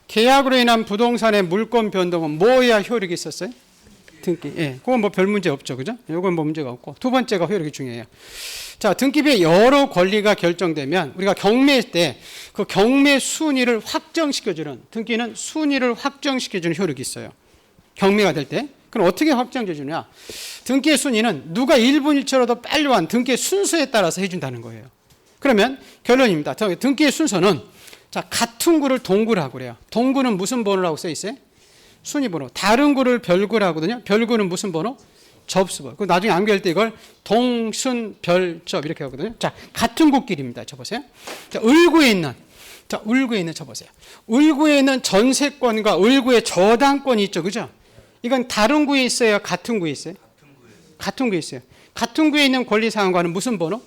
계약으로 인한 부동산의 물권 변동은 뭐야 효력이 있었어요? 등기. 예, 그건 뭐 별 문제 없죠, 그죠? 이건 뭐 문제가 없고. 두 번째가 효력이 중요해요. 자, 등기부의 여러 권리가 결정되면 우리가 경매할 때 그 경매 순위를 확정시켜주는, 등기는 순위를 확정시켜주는 효력이 있어요. 경매가 될 때. 그럼 어떻게 확정해 주느냐? 등기의 순위는 누가 1분 1초라도 빨리 완 등기의 순서에 따라서 해준다는 거예요. 그러면 결론입니다. 등기의 순서는 자, 같은 구를 동구라고 그래요. 동구는 무슨 번호라고 써 있어요? 순위 번호. 다른 구를 별구라고 하거든요. 별구는 무슨 번호? 접수번호. 그 나중에 암기할 때 이걸 동순별접 이렇게 하거든요. 자, 같은 구끼리입니다. 저 보세요. 자, 을구에 있는 저 보세요. 을구에 있는 전세권과 을구의 저당권이 있죠, 그죠? 이건 다른 구에 있어요, 같은 구에 있어요? 같은 구에 있어요. 같은 구에 있는 권리사항과는 무슨 번호?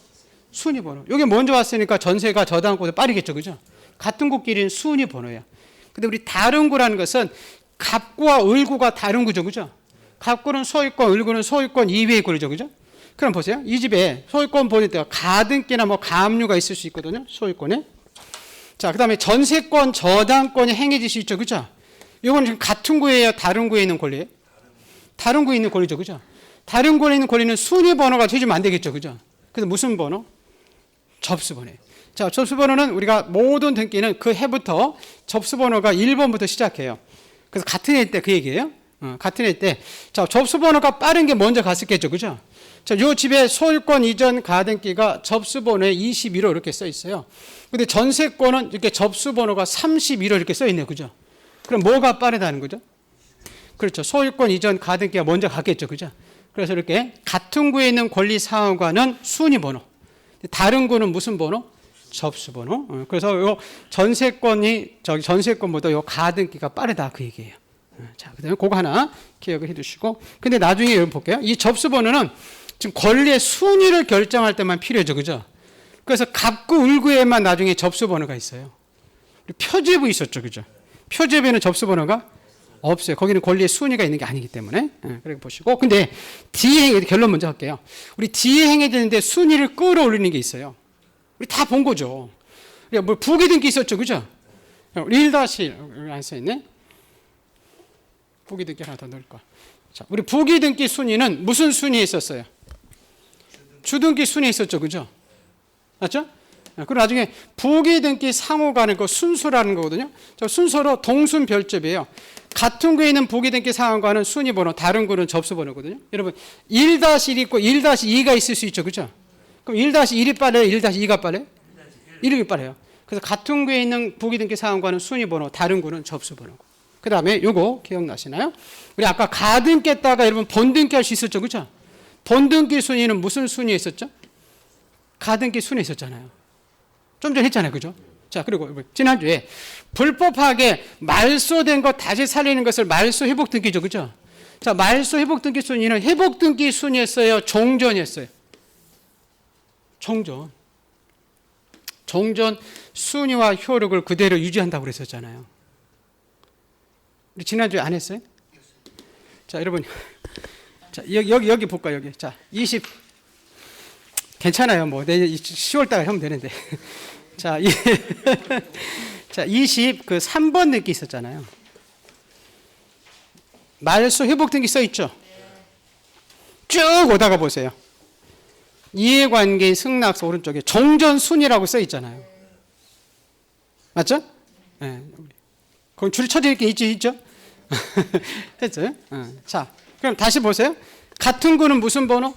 순위 번호. 여기 먼저 왔으니까 전세가 저당권이 빠르겠죠, 그죠? 같은 구끼리는 순위 번호예요. 근데 우리 다른 구라는 것은 갑구와 을구가 다른 구죠, 그죠? 갑구는 소유권, 을구는 소유권 이외의 권리죠, 그죠? 그럼 보세요. 이 집에 소유권 보낼 때가 가등기나 뭐 가압류가 있을 수 있거든요, 소유권에. 자, 그 다음에 전세권, 저당권이 행해질 수 있죠, 그죠? 이건 지금 같은 구예요, 다른 구에 있는 권리예요? 다른 구에 있는 권리죠, 그죠? 다른 구에 있는 권리는 순위 번호가 되지면 안 되겠죠, 그죠? 그래서 무슨 번호? 접수번호예요. 자, 접수번호는 우리가 모든 등기는 그 해부터 접수번호가 1번부터 시작해요. 그래서 같은 해 때 그 얘기예요. 같은 해 때. 자, 접수번호가 빠른 게 먼저 갔었겠죠, 그죠? 자, 요 집에 소유권 이전 가등기가 접수번호에 21호 이렇게 써 있어요. 근데 전세권은 이렇게 접수번호가 31호 이렇게 써 있네요, 그죠? 그럼 뭐가 빠르다는 거죠? 그렇죠. 소유권 이전 가등기가 먼저 갔겠죠, 그죠? 그래서 이렇게 같은 구에 있는 권리 사항과는 순위 번호. 다른 구는 무슨 번호? 접수번호. 그래서 요 전세권보다 요 가등기가 빠르다 그 얘기예요. 자, 그다음에 그거 하나 기억을 해두시고. 근데 나중에 여러분 볼게요. 이 접수번호는 지금 권리의 순위를 결정할 때만 필요하죠, 그죠? 그래서 갑구, 을구에만 나중에 접수번호가 있어요. 표제부 있었죠, 그죠? 표제부에는 접수번호가 없어요. 거기는 권리의 순위가 있는 게 아니기 때문에. 그렇게 보시고. 근데 뒤에 행위, 결론 먼저 할게요. 우리 뒤에 행해지는데 순위를 끌어올리는 게 있어요. 우리 다 본 거죠. 뭐 부기 등기 있었죠, 그죠? 1-1 안 써있네. 부기 등기 하나 더 넣을 거. 자, 우리 부기 등기 순위는 무슨 순위에 있었어요? 주등기 순위에 있었죠, 그죠? 맞죠? 그리고 나중에 부기 등기 상호 가는 거 순수라는 거거든요. 저 순서로 동순별접이에요. 같은 구에 있는 부기 등기 상호과는 순위 번호, 다른 구는 접수 번호거든요. 여러분 1-1 있고 1-2가 있을 수 있죠, 그죠? 그럼 1-1이 빠르요, 1-2가 빠르요? 1이 빠르요. 그래서 같은 구에 있는 부기 등기 상호과는 순위 번호, 다른 구는 접수 번호고. 그 다음에 요거 기억나시나요? 우리 아까 가등기 했다가 여러분 본등기 할 수 있었죠, 그죠? 본등기 순위는 무슨 순위에 있었죠? 가등기 순위에 있었잖아요. 좀 전에 했잖아요, 그죠? 자, 그리고 지난주에 불법하게 말소된 것 다시 살리는 것을 말소 회복 등기죠, 그죠? 자, 말소 회복 등기 순위는 회복 등기 순위였어요, 종전이었어요? 종전. 종전 순위와 효력을 그대로 유지한다고 그랬었잖아요. 우리 지난주에 안 했어요? 자, 여러분. 자, 여기 볼까요, 여기. 자, 20. 괜찮아요, 뭐. 내년 10월달에 하면 되는데. 자, 자, 20, 그 3번 등기 있었잖아요. 말소 회복 등기 써 있죠? 쭉 오다가 보세요. 이해관계인 승낙서 오른쪽에 종전순위라고 써 있잖아요. 맞죠? 네. 거기 줄 쳐져 있게 있죠? 했어요? 자, 그럼 다시 보세요. 같은 구는 무슨 번호?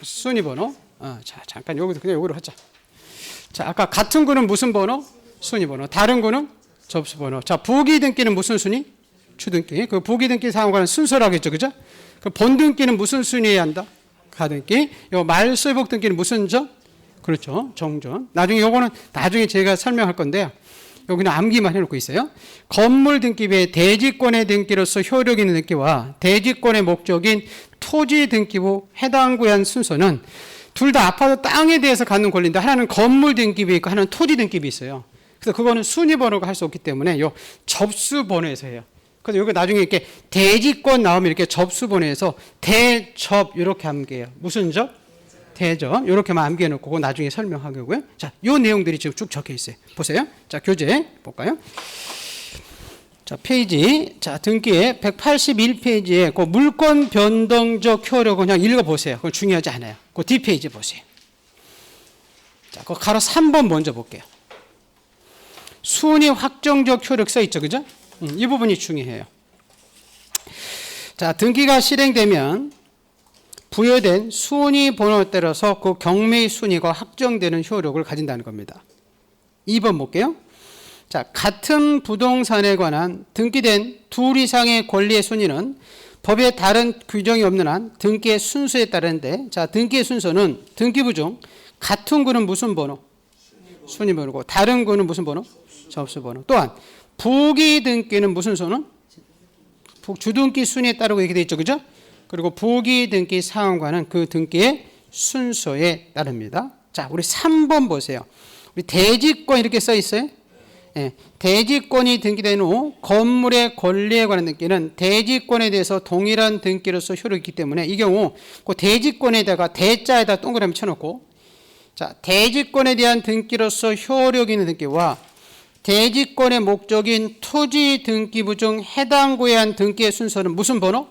순위 번호. 자, 잠깐 여기도 그냥 여기로 하자. 자, 아까 같은 구는 무슨 번호? 순위 번호. 다른 구는 접수 번호. 자, 부기 등기는 무슨 순위? 주등기. 그 부기 등기 사항과는 순서라고 했죠, 그죠? 그 본등기는 무슨 순위에 한다? 가등기. 요 말소 회복 등기는 무슨 점? 그렇죠, 정전. 나중에 요거는 나중에 제가 설명할 건데요. 여기는 암기만 해놓고 있어요. 건물 등기부의 대지권의 등기로서 효력 있는 등기와 대지권의 목적인 토지 등기부 해당 구의 순서는 둘 다 아파트 땅에 대해서 갖는 권리인데 하나는 건물 등기부 있고 하나는 토지 등기부 있어요. 그래서 그거는 순위 번호가 할 수 없기 때문에 요 접수 번호에서 해요. 그래서 여기 나중에 이렇게 대지권 나오면 이렇게 접수본에서 대접 이렇게 암기해요. 무슨 접? 대접. 이렇게만 암기해 놓고 그거 나중에 설명하고요. 자, 요 내용들이 지금 쭉 적혀 있어요. 보세요. 자, 교재 볼까요? 자, 페이지. 자, 등기의 181페이지에 그 물권 변동적 효력은 그냥 읽어 보세요. 그건 중요하지 않아요. 그 뒷페이지 보세요. 자, 그 가로 3번 먼저 볼게요. 순위 확정적 효력 써 있죠. 그죠? 이 부분이 중요해요. 자, 등기가 실행되면 부여된 순위 번호에 따라서 그 경매의 순위가 확정되는 효력을 가진다는 겁니다. 2번 볼게요. 자, 같은 부동산에 관한 등기된 둘 이상의 권리의 순위는 법에 다른 규정이 없는 한 등기의 순서에 따르는데, 자, 등기의 순서는 등기부 중 같은 구는 무슨 번호? 순위 번호고, 다른 구는 무슨 번호? 접수 번호. 또한 부기 등기는 무슨 순은? 주등기 순위에 따르고 이렇게 되어 있죠. 그죠? 그리고 부기 등기 사항과는 그 등기의 순서에 따릅니다. 자, 우리 3번 보세요. 우리 대지권 이렇게 써 있어요. 예, 대지권이 등기된 후 건물의 권리에 관한 등기는 대지권에 대해서 동일한 등기로서 효력이 있기 때문에 이 경우 그 대지권에다가 대자에다 동그라미 쳐놓고, 자, 대지권에 대한 등기로서 효력이 있는 등기와 대지권의 목적인 토지 등기부 중 해당 구에 한 등기의 순서는 무슨 번호?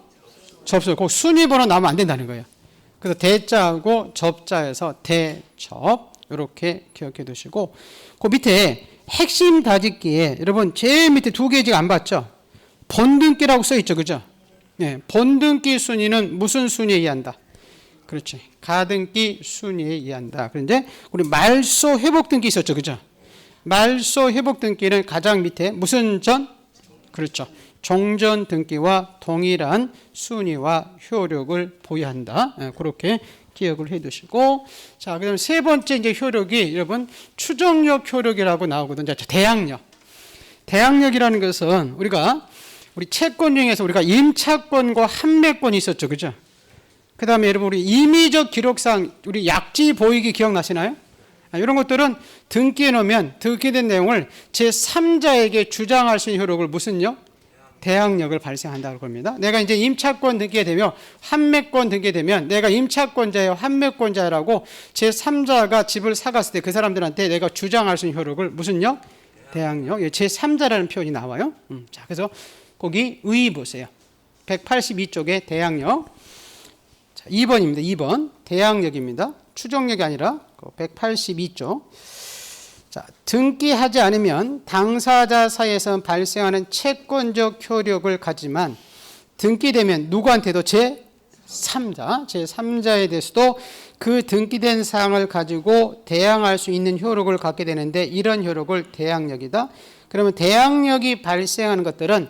접수. 그 순위 번호 나오면 안 된다는 거예요. 그래서 대자하고 접자에서 대접 이렇게 기억해 두시고, 그 밑에 핵심 다짓기에 여러분 제일 밑에 두 개 지금 안 봤죠? 본등기라고 써 있죠. 그죠? 예, 본등기 순위는 무슨 순위에 의한다? 그렇지. 가등기 순위에 의한다. 그런데 우리 말소 회복 등기 있었죠. 그죠? 말소 회복 등기는 가장 밑에 무슨 전? 그렇죠. 종전 등기와 동일한 순위와 효력을 보유한다. 예, 그렇게 기억을 해 두시고, 자, 그다음 세 번째 이제 효력이 여러분 추정력 효력이라고 나오거든요. 대항력. 대항력이라는 것은 우리 채권 중에서 우리가 임차권과 판매권이 있었죠. 그죠? 그다음에 여러분 우리 임의적 기록상 우리 약지 보이기 기억나시나요? 이런 것들은 등기해 놓으면 등기된 내용을 제3자에게 주장할 수 있는 효력을 무슨요? 대항력을 발생한다고 합니다. 내가 이제 임차권 등기가 되면 판매권 등기가 되면 내가 임차권자예요, 판매권자라고 제3자가 집을 사갔을 때 그 사람들한테 내가 주장할 수 있는 효력을 무슨요? 대항력. 제3자라는 표현이 나와요. 자, 그래서 거기 의 보세요. 182쪽에 대항력. 자, 2번입니다. 2번 대항력입니다. 추정력이 아니라 182쪽. 자, 등기하지 않으면 당사자 사이에서 발생하는 채권적 효력을 가지만 등기되면 누구한테도 제3자에 대해서도 그 등기된 사항을 가지고 대항할 수 있는 효력을 갖게 되는데, 이런 효력을 대항력이다. 그러면 대항력이 발생하는 것들은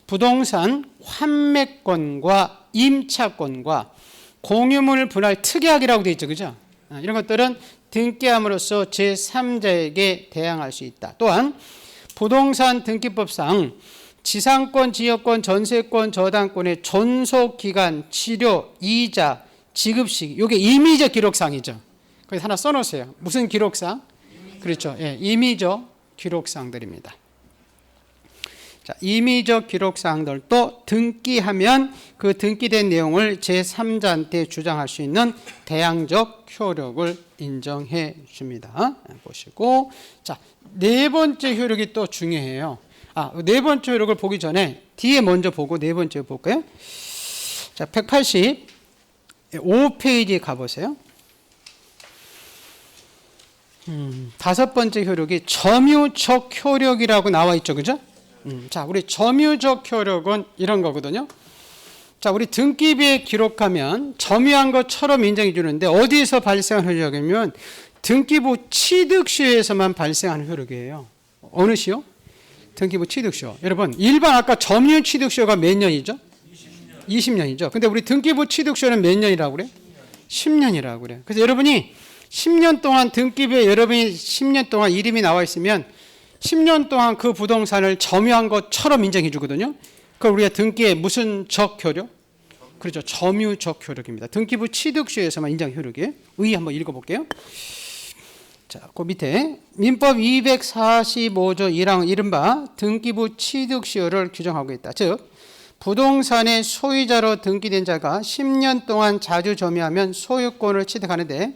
부동산 환매권과 임차권과 공유물 분할 특약이라고 되어 있죠. 그죠? 이런 것들은 등기함으로써 제3자에게 대항할 수 있다. 또한 부동산 등기법상 지상권, 지역권, 전세권, 저당권의 존속기간, 치료, 이자, 지급시기, 이게 임의적 기록상이죠. 거기 하나 써놓으세요. 무슨 기록상? 그렇죠. 예, 임의적 기록상들입니다. 자, 임의적 기록사항들도 등기하면 그 등기된 내용을 제3자한테 주장할 수 있는 대항적 효력을 인정해 줍니다. 보시고, 자, 네 번째 효력이 또 중요해요. 네 번째 효력을 보기 전에 뒤에 먼저 보고 네 번째 볼까요? 자, 185페이지에 가보세요. 다섯 번째 효력이 점유적 효력이라고 나와 있죠. 그죠? 자, 우리 점유적 효력은 이런 거거든요. 자, 우리 등기부에 기록하면 점유한 것처럼 인정해 주는데 어디에서 발생하는 효력이면 등기부 취득시효에서만 발생하는 효력이에요. 어느 시효? 등기부 취득시효. 여러분, 일반 아까 점유 취득시효가 몇 년이죠? 20년이죠. 근데 우리 등기부 취득시효는 몇 년이라고 그래? 10년이라고 그래. 그래서 여러분이 10년 동안 등기부에 여러분이 10년 동안 이름이 나와 있으면 10년 동안 그 부동산을 점유한 것처럼 인정해 주거든요. 그럼 우리가 등기에 무슨 적 효력? 그렇죠. 점유적 효력입니다. 등기부 취득시효에서만 인정 효력이에요. 의 한번 읽어볼게요. 자, 그 밑에 민법 245조 1항 이른바 등기부 취득시효를 규정하고 있다. 즉 부동산의 소유자로 등기된 자가 10년 동안 자주 점유하면 소유권을 취득하는데,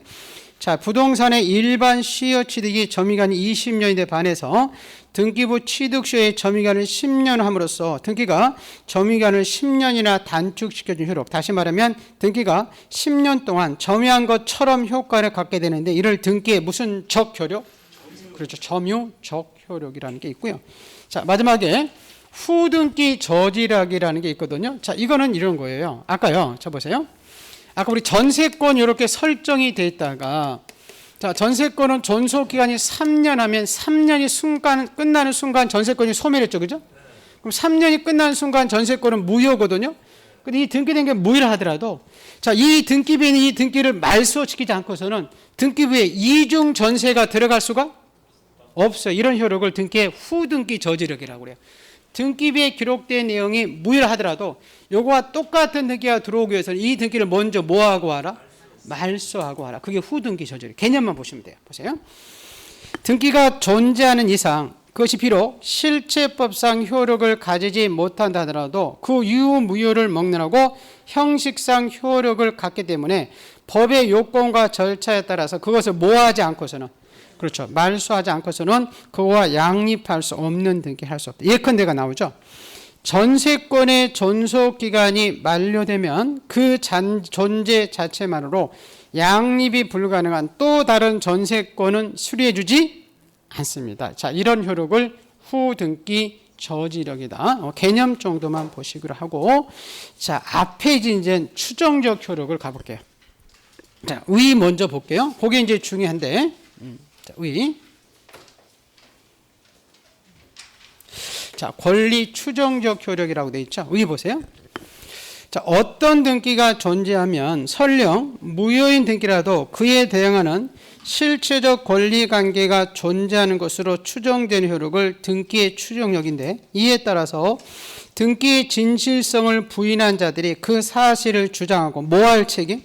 자, 부동산의 일반 시효 취득이 점유기간이 20년인데 반해서 등기부 취득시효의 점유기간을 10년 함으로써 등기가 점유기간을 10년이나 단축시켜준 효력, 다시 말하면 등기가 10년 동안 점유한 것처럼 효과를 갖게 되는데, 이를 등기의 무슨 적효력? 그렇죠. 점유 적효력이라는 게 있고요. 자, 마지막에 후등기 저지락이라는 게 있거든요. 자, 이거는 이런 거예요. 아까요. 자, 보세요. 아까 우리 전세권 이렇게 설정이 돼 있다가, 자, 전세권은 존속기간이 3년 하면 3년이 끝나는 순간 전세권이 소멸했죠. 그죠? 그럼 3년이 끝나는 순간 전세권은 무효거든요. 근데 이 등기된 게 무효라 하더라도, 자, 이 등기부에는 이 등기를 말소시키지 않고서는 등기부에 이중 전세가 들어갈 수가 없어요. 이런 효력을 등기의 후등기 저지력이라고 그래요. 등기부에 기록된 내용이 무효라 하더라도 요거와 똑같은 등기가 들어오기 위해서는 이 등기를 먼저 뭐하고 하라? 말소하고 하라. 그게 후등기 저지력. 개념만 보시면 돼요. 보세요. 등기가 존재하는 이상 그것이 비록 실체법상 효력을 가지지 못한다 하더라도 그 유무효를 먹느라고 형식상 효력을 갖기 때문에 법의 요건과 절차에 따라서 그것을 뭐하지 않고서는, 그렇죠, 말소하지 않고서는 그와 양립할 수 없는 등기를 할 수 없다. 예컨대가 나오죠. 전세권의 존속기간이 만료되면 그 존재 자체만으로 양립이 불가능한 또 다른 전세권은 수리해주지 않습니다. 자, 이런 효력을 후등기 저지력이다. 개념 정도만 보시기로 하고, 자, 앞에 이제 추정적 효력을 가볼게요. 자, 의 먼저 볼게요. 그게 이제 중요한데, 자, 의. 자, 권리 추정적 효력이라고 되어 있죠. 의 보세요. 자, 어떤 등기가 존재하면 설령 무효인 등기라도 그에 대응하는 실체적 권리 관계가 존재하는 것으로 추정되는 효력을 등기의 추정력인데, 이에 따라서 등기의 진실성을 부인한 자들이 그 사실을 주장하고 뭐 할 책임?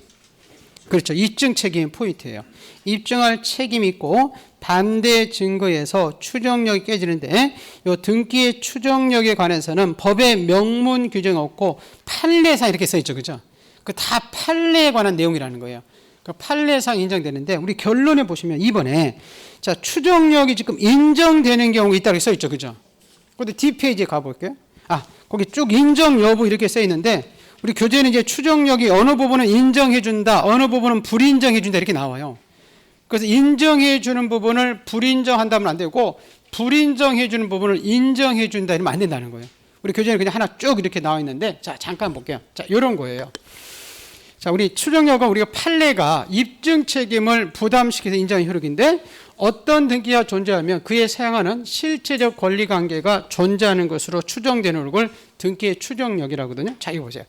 그렇죠. 입증 책임이 포인트예요. 입증할 책임이 있고 반대 증거에서 추정력이 깨지는데, 이 등기의 추정력에 관해서는 법의 명문 규정이 없고 판례상 이렇게 써 있죠. 그죠? 그 다 판례에 관한 내용이라는 거예요. 그 판례상 인정되는데, 우리 결론에 보시면 2번에 자, 추정력이 지금 인정되는 경우가 있다고 써 있죠. 그죠? 근데 뒷페이지에 가볼게요. 아, 거기 쭉 인정 여부 이렇게 써 있는데, 우리 교재는 이제 추정력이 어느 부분은 인정해준다, 어느 부분은 불인정해준다 이렇게 나와요. 그래서 인정해주는 부분을 불인정한다면 안 되고, 불인정해주는 부분을 인정해준다 이러면 안 된다는 거예요. 우리 교재는 그냥 하나 쭉 이렇게 나와 있는데, 자, 잠깐 볼게요. 자, 이런 거예요. 자, 우리 추정력은 우리가 판례가 입증 책임을 부담시켜서 인정한 효력인데, 어떤 등기가 존재하면 그에 사용하는 실체적 권리 관계가 존재하는 것으로 추정되는 효력을 등기의 추정력이라고 하거든요. 자, 이거 보세요.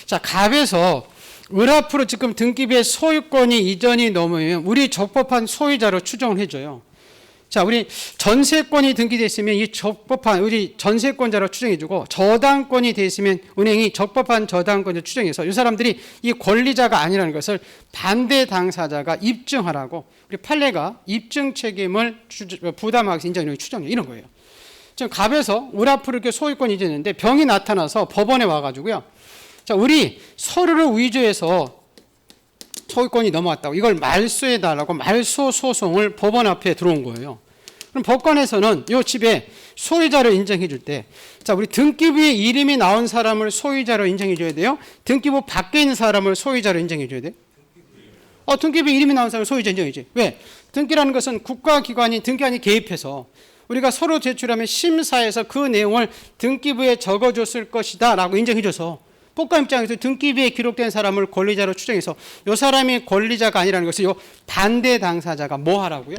자, 갑에서 을 앞으로 지금 등기부의 소유권이 이전이 넘으면 우리 적법한 소유자로 추정을 해줘요. 자, 우리 전세권이 등기되어 있으면 이 적법한 우리 전세권자로 추정해주고, 저당권이 되어 있으면 은행이 적법한 저당권을 추정해서 이 사람들이 이 권리자가 아니라는 것을 반대 당사자가 입증하라고 우리 판례가 입증 책임을 부담하기 인정하는 추정력 이런 거예요. 지금 갑에서 을 앞으로 이렇게 소유권이 이전했는데 병이 나타나서 법원에 와가지고요. 자, 우리 서류를 위조해서 소유권이 넘어왔다고 이걸 말소해달라고 말소 소송을 법원 앞에 들어온 거예요. 그럼 법관에서는 이 집에 소유자로 인정해 줄 때, 자, 우리 등기부에 이름이 나온 사람을 소유자로 인정해 줘야 돼요? 등기부 밖에 있는 사람을 소유자로 인정해 줘야 돼요? 등기부에 이름이 나온 사람을 소유자 인정해 줘야지. 왜? 등기라는 것은 국가기관이 등기관이 개입해서 우리가 서로 제출하면 심사해서 그 내용을 등기부에 적어줬을 것이다 라고 인정해줘서 법관 입장에서 등기부에 기록된 사람을 권리자로 추정해서 이 사람이 권리자가 아니라는 것을 이 반대 당사자가 뭐 하라고요?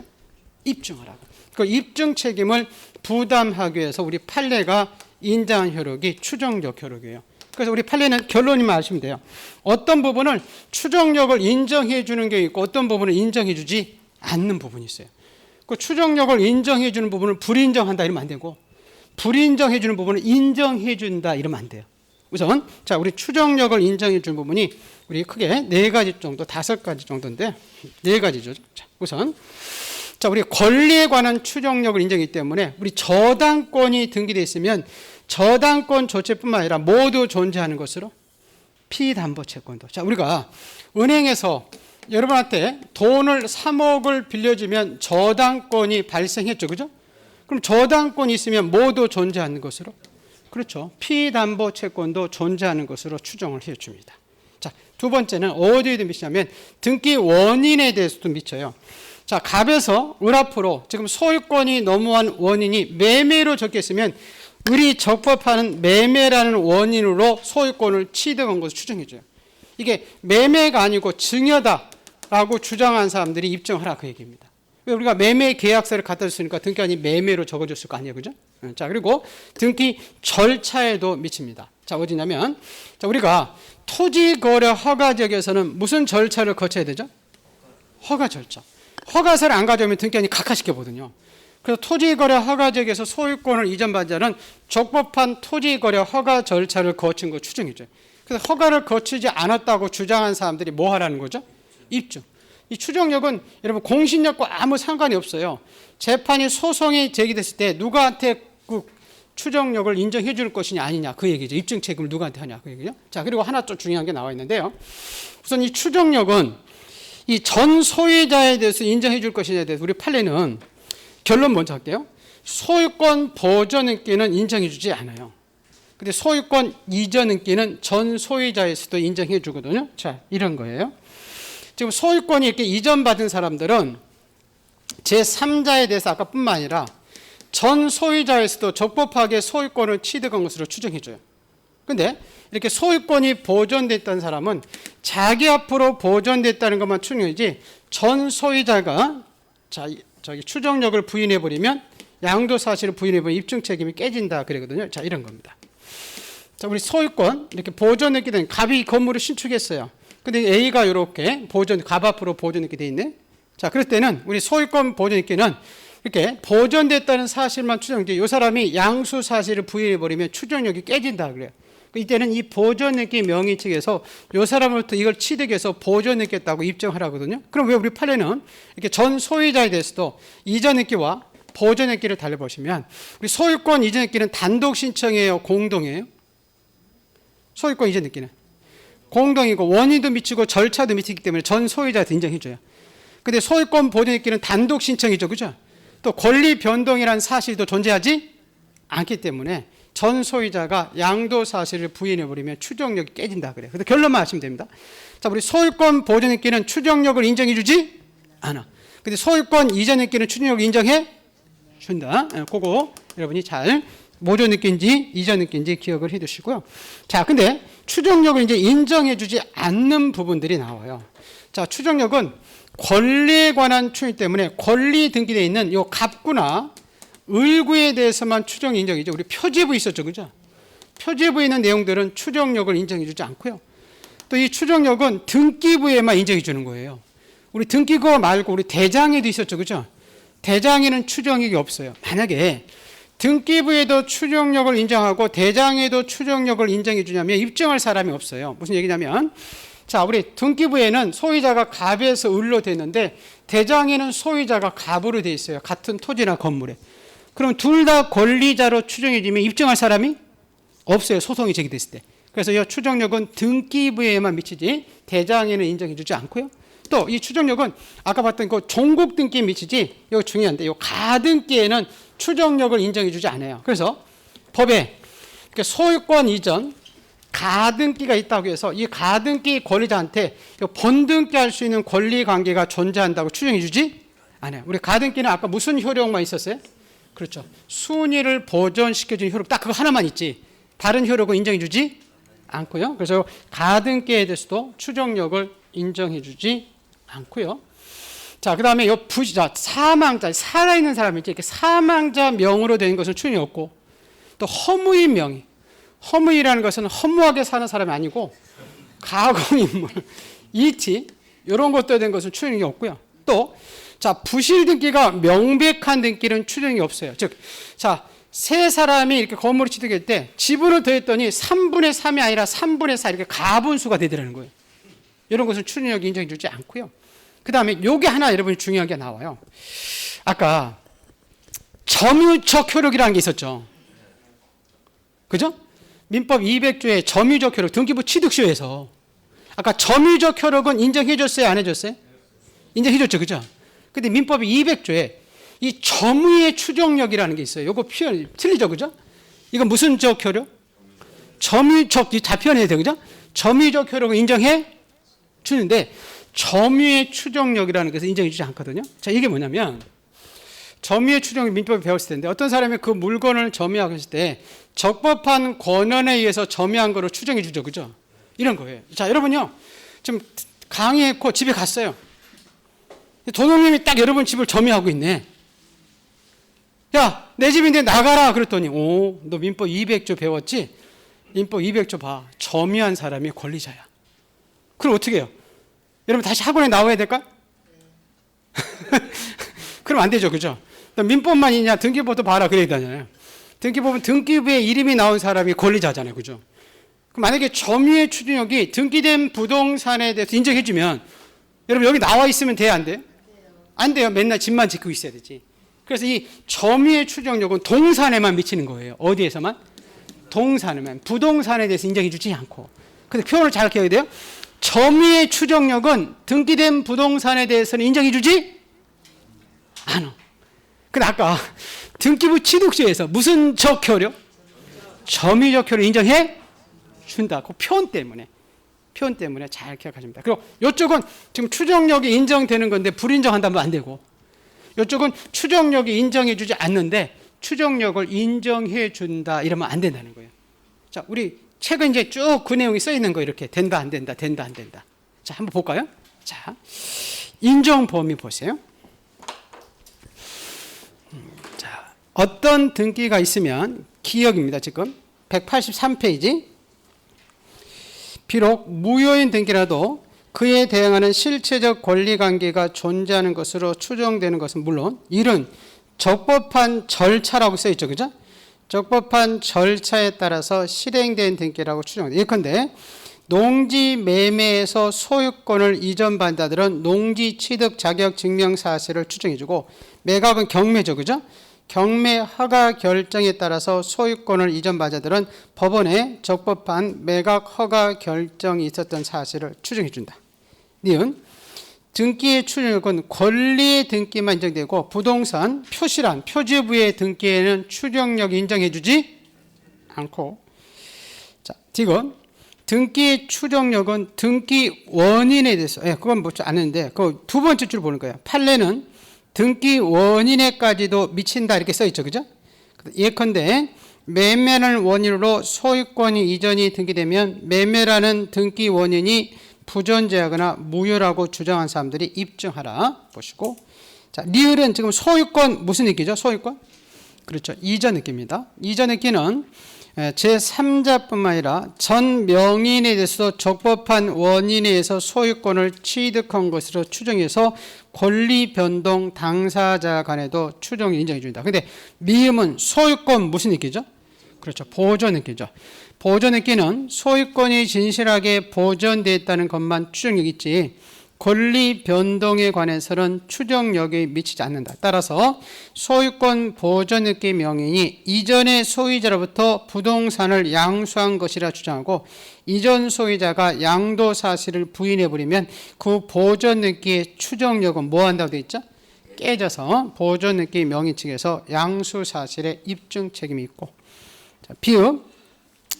입증하라고. 그 입증 책임을 부담하기 위해서 우리 판례가 인정한 효력이 추정적 효력이에요. 그래서 우리 판례는 결론이만 아시면 돼요. 어떤 부분을 추정력을 인정해 주는 게 있고 어떤 부분을 인정해 주지 않는 부분이 있어요. 그 추정력을 인정해 주는 부분을 불인정한다 이러면 안 되고, 불인정해 주는 부분을 인정해 준다 이러면 안 돼요. 우선 자, 우리 추정력을 인정해 주는 부분이 우리 크게 4가지 정도, 5가지 정도인데 4가지죠. 자, 우선 자, 우리 권리에 관한 추정력을 인정하기 때문에 우리 저당권이 등기되어 있으면 저당권 조치뿐만 아니라 모두 존재하는 것으로 피담보채권도. 자, 우리가 은행에서 여러분한테 돈을 3억을 빌려주면 저당권이 발생했죠. 그죠? 그럼 저당권이 있으면 모두 존재하는 것으로, 그렇죠, 피담보채권도 존재하는 것으로 추정을 해줍니다. 자, 두 번째는 어디에도 미치냐면 등기 원인에 대해서도 미쳐요. 자, 갑에서 을 앞으로 지금 소유권이 너무한 원인이 매매로 적혀있으면 을이 적법하는 매매라는 원인으로 소유권을 취득한 것을 추정해줘요. 이게 매매가 아니고 증여다라고 주장한 사람들이 입증하라 그 얘기입니다. 왜 우리가 매매 계약서를 갖다 줬으니까 등기관이 매매로 적어줬을 거 아니에요, 그죠? 자, 그리고 등기 절차에도 미칩니다. 자, 어디냐면, 자, 우리가 토지거래 허가 지역에서는 무슨 절차를 거쳐야 되죠? 허가 절차. 허가서를 안 가져오면 등기관이 각하시켜보거든요. 그래서 토지거래 허가 지역에서 소유권을 이전받은 자는 적법한 토지거래 허가 절차를 거친 거 추정해줘요. 그래서 허가를 거치지 않았다고 주장한 사람들이 뭐 하라는 거죠? 입증. 이 추정력은 여러분 공신력과 아무 상관이 없어요. 재판이 소송이 제기됐을 때 누구한테 그 추정력을 인정해 줄 것이냐 아니냐 그 얘기죠. 입증 책임을 누구한테 하냐 그 얘기죠. 자, 그리고 하나 좀 중요한 게 나와 있는데요. 우선 이 추정력은 이 전 소유자에 대해서 인정해 줄 것이냐에 대해서 우리 판례는 결론 먼저 할게요. 소유권 보존인기는 인정해 주지 않아요. 근데 소유권 이전인기는 전 소유자에서도 인정해 주거든요. 자, 이런 거예요. 지금 소유권이 이렇게 이전받은 사람들은 제3자에 대해서 아까뿐만 아니라 전 소유자에서도 적법하게 소유권을 취득한 것으로 추정해줘요. 근데 이렇게 소유권이 보존됐다는 사람은 자기 앞으로 보존됐다는 것만 추정이지 전 소유자가 저기 추정력을 부인해버리면 양도 사실을 부인해버리면 입증 책임이 깨진다 그러거든요. 자, 이런 겁니다. 자, 우리 소유권 이렇게 보존했게 된 갑이 건물을 신축했어요. 근데 A가 이렇게 갑 앞으로 보존했게 돼 있네. 자, 그럴 때는 우리 소유권 보존했기는 이렇게 보존됐다는 사실만 추정되지 이 사람이 양수 사실을 부인해버리면 추정력이 깨진다 그래요. 이때는 이 보존했기 명의 측에서 이 사람으로부터 이걸 취득해서 보존했겠다고 입증하라거든요. 그럼 왜 우리 판례는 이렇게 전 소유자에 대해서도 이전했기와 보존했기를 달려보시면 우리 소유권 이전했기는 단독 신청이에요, 공동이에요? 소유권 이전했기는 공동이고 원인도 미치고 절차도 미치기 때문에 전 소유자한테 인정해줘요. 근데 소유권 보존했기는 단독 신청이죠, 그죠? 또 권리 변동이라는 사실도 존재하지 않기 때문에 전 소유자가 양도 사실을 부인해버리면 추정력이 깨진다 그래요. 그래서 결론만 하시면 됩니다. 자, 우리 소유권 보존했기는 추정력을 인정해주지 않아. 근데 소유권 이전했기는 추정력을 인정해 준다. 그거 여러분이 잘 모존했기인지 이전했기인지 기억을 해두시고요. 자, 근데 추정력을 이제 인정해주지 않는 부분들이 나와요. 자, 추정력은 권리에 관한 추정 때문에 권리 등기되어 있는 요 갑구나 을구에 대해서만 추정 인정이죠. 우리 표제부 있었죠, 그죠? 표제부에 있는 내용들은 추정력을 인정해주지 않고요. 또 이 추정력은 등기부에만 인정해주는 거예요. 우리 등기부 말고 우리 대장에도 있었죠, 그죠? 대장에는 추정력이 없어요. 만약에 등기부에도 추정력을 인정하고 대장에도 추정력을 인정해주냐면 입증할 사람이 없어요. 무슨 얘기냐면, 자, 우리 등기부에는 소유자가 갑에서 을로 됐는데 대장에는 소유자가 갑으로 돼 있어요. 같은 토지나 건물에. 그럼 둘 다 권리자로 추정해지면 입증할 사람이 없어요. 소송이 제기됐을 때. 그래서 이 추정력은 등기부에만 미치지 대장에는 인정해주지 않고요. 또 이 추정력은 아까 봤던 그 종국 등기에 미치지, 이거 중요한데 이 가등기에는 추정력을 인정해주지 않아요. 그래서 법에 소유권 이전 가등기가 있다고 해서 이 가등기 권리자한테 번등기할 수 있는 권리 관계가 존재한다고 추정해주지 않아요. 우리 가등기는 아까 무슨 효력만 있었어요? 그렇죠. 순위를 보존시켜주는 효력 딱 그거 하나만 있지 다른 효력은 인정해주지 않고요. 그래서 가등기에 대해서도 추정력을 인정해주지 않고요. 자, 그 다음에 사망자, 살아있는 사람이 이렇게 사망자 명으로 된 것은 추정이 없고, 또 허무인 명의, 허무이라는 것은 허무하게 사는 사람이 아니고 가공인물, 이티 이런 것들에 대한 것은 추정이 없고요. 또 자, 부실 등기가 명백한 등기는 추정이 없어요. 즉, 자, 세 사람이 이렇게 건물을 취득할 때 지분을 더했더니 3분의 3이 아니라 3분의 4 이렇게 가분수가 되더라는 거예요. 이런 것은 추정력이 인정해주지 않고요. 그 다음에 요게 하나 여러분이 중요한 게 나와요. 아까 점유적 효력이라는 게 있었죠. 그죠? 민법 200조에 점유적 효력, 등기부 취득시효에서 아까 점유적 효력은 인정해 줬어요? 안 해줬어요? 인정해 줬죠. 그죠? 근데 민법 200조에 이 점유의 추정력이라는 게 있어요. 요거 표현 틀리죠. 그죠? 이건 무슨 적 효력? 점유적, 다 표현해야 돼요. 그죠? 점유적 효력을 인정해 주는데 점유의 추정력이라는 것을 인정해 주지 않거든요. 자, 이게 뭐냐면 점유의 추정력 민법에 배웠을 텐데 어떤 사람이 그 물건을 점유하고 있을 때 적법한 권한에 의해서 점유한 거로 추정해 주죠. 그죠? 이런 거예요. 자, 여러분요. 좀 강의했고 집에 갔어요. 도둑님이 딱 여러분 집을 점유하고 있네. 야, 내 집인데 나가라. 그랬더니 오, 너 민법 200조 배웠지? 민법 200조 봐. 점유한 사람이 권리자야. 그럼 어떻게 해요? 여러분 다시 학원에 나와야 될까? 그럼 안 되죠. 그죠? 민법만 있냐? 등기부도 봐라. 그래야 되잖아요. 등기부는 등기부에 이름이 나온 사람이 권리자잖아요. 그죠? 그럼 만약에 점유의 추진력이 등기된 부동산에 대해서 인정해주면 여러분 여기 나와 있으면 돼요? 안 돼요? 안 돼요. 맨날 집만 지키고 있어야 되지. 그래서 이 점유의 추정력은 동산에만 미치는 거예요. 어디에서만? 동산에만. 부동산에 대해서 인정해주지 않고. 근데 표현을 잘 기억해야 돼요. 점유의 추정력은 등기된 부동산에 대해서는 인정해주지 않아. 근데 아까 등기부 취득시에서 무슨 적효력? 점유적 효력 인정해 준다. 그 표현 때문에 잘 기억하시면 됩니다. 그리고 이쪽은 지금 추정력이 인정되는 건데 불인정한다면 안 되고, 이쪽은 추정력이 인정해 주지 않는데 추정력을 인정해 준다 이러면 안 된다는 거예요. 자, 우리 책은 이제 쭉 그 내용이 써 있는 거 이렇게 된다 안 된다 된다 안 된다. 자, 한번 볼까요? 자, 인정 범위 보세요. 자, 어떤 등기가 있으면 기억입니다. 지금 183페이지. 비록 무효인 등기라도 그에 대응하는 실체적 권리관계가 존재하는 것으로 추정되는 것은 물론 이런 적법한 절차라고 써 있죠. 그죠? 적법한 절차에 따라서 실행된 등기라고 추정됩니다. 예컨대 농지 매매에서 소유권을 이전받은 자들은 농지 취득 자격 증명 사실을 추정해주고, 매각은 경매죠. 그죠? 경매 허가 결정에 따라서 소유권을 이전받은 자들은 법원에 적법한 매각 허가 결정이 있었던 사실을 추정해준다. 니은 등기의 추정력은 권리의 등기만 인정되고 부동산 표시란 표지부의 등기에는 추정력이 인정해주지 않고, 자, 디귿 등기의 추정력은 등기 원인에 대해서, 그건 뭐 아는데 그 두 번째 줄 보는 거예요. 판례는 등기 원인에까지도 미친다 이렇게 써 있죠. 그죠? 예컨대 매매를 원인으로 소유권이 이전이 등기되면 매매라는 등기 원인이 부존재하거나 무효라고 주장한 사람들이 입증하라 보시고, 자, 리을은 지금 소유권 무슨 느끼죠? 소유권? 그렇죠. 이전 느끼입니다. 이전 느끼는 제3자뿐만 아니라 전 명인에 대해서 적법한 원인에 의해서 소유권을 취득한 것으로 추정해서 권리 변동 당사자 간에도 추정이 인정해 줍니다. 근데 미음은 소유권 무슨 느끼죠? 그렇죠. 보존 느끼죠. 보존 느끼는 소유권이 진실하게 보존되어 있다는 것만 추정력이 있지 권리 변동에 관해서는 추정력이 미치지 않는다. 따라서 소유권 보존 느끼 명인이 이전의 소유자로부터 부동산을 양수한 것이라 주장하고 이전 소유자가 양도 사실을 부인해버리면 그 보존 느끼의 추정력은 뭐 한다고 되어 있죠? 깨져서 보존 느끼 명인 측에서 양수 사실의 입증 책임이 있고, 자, 비읍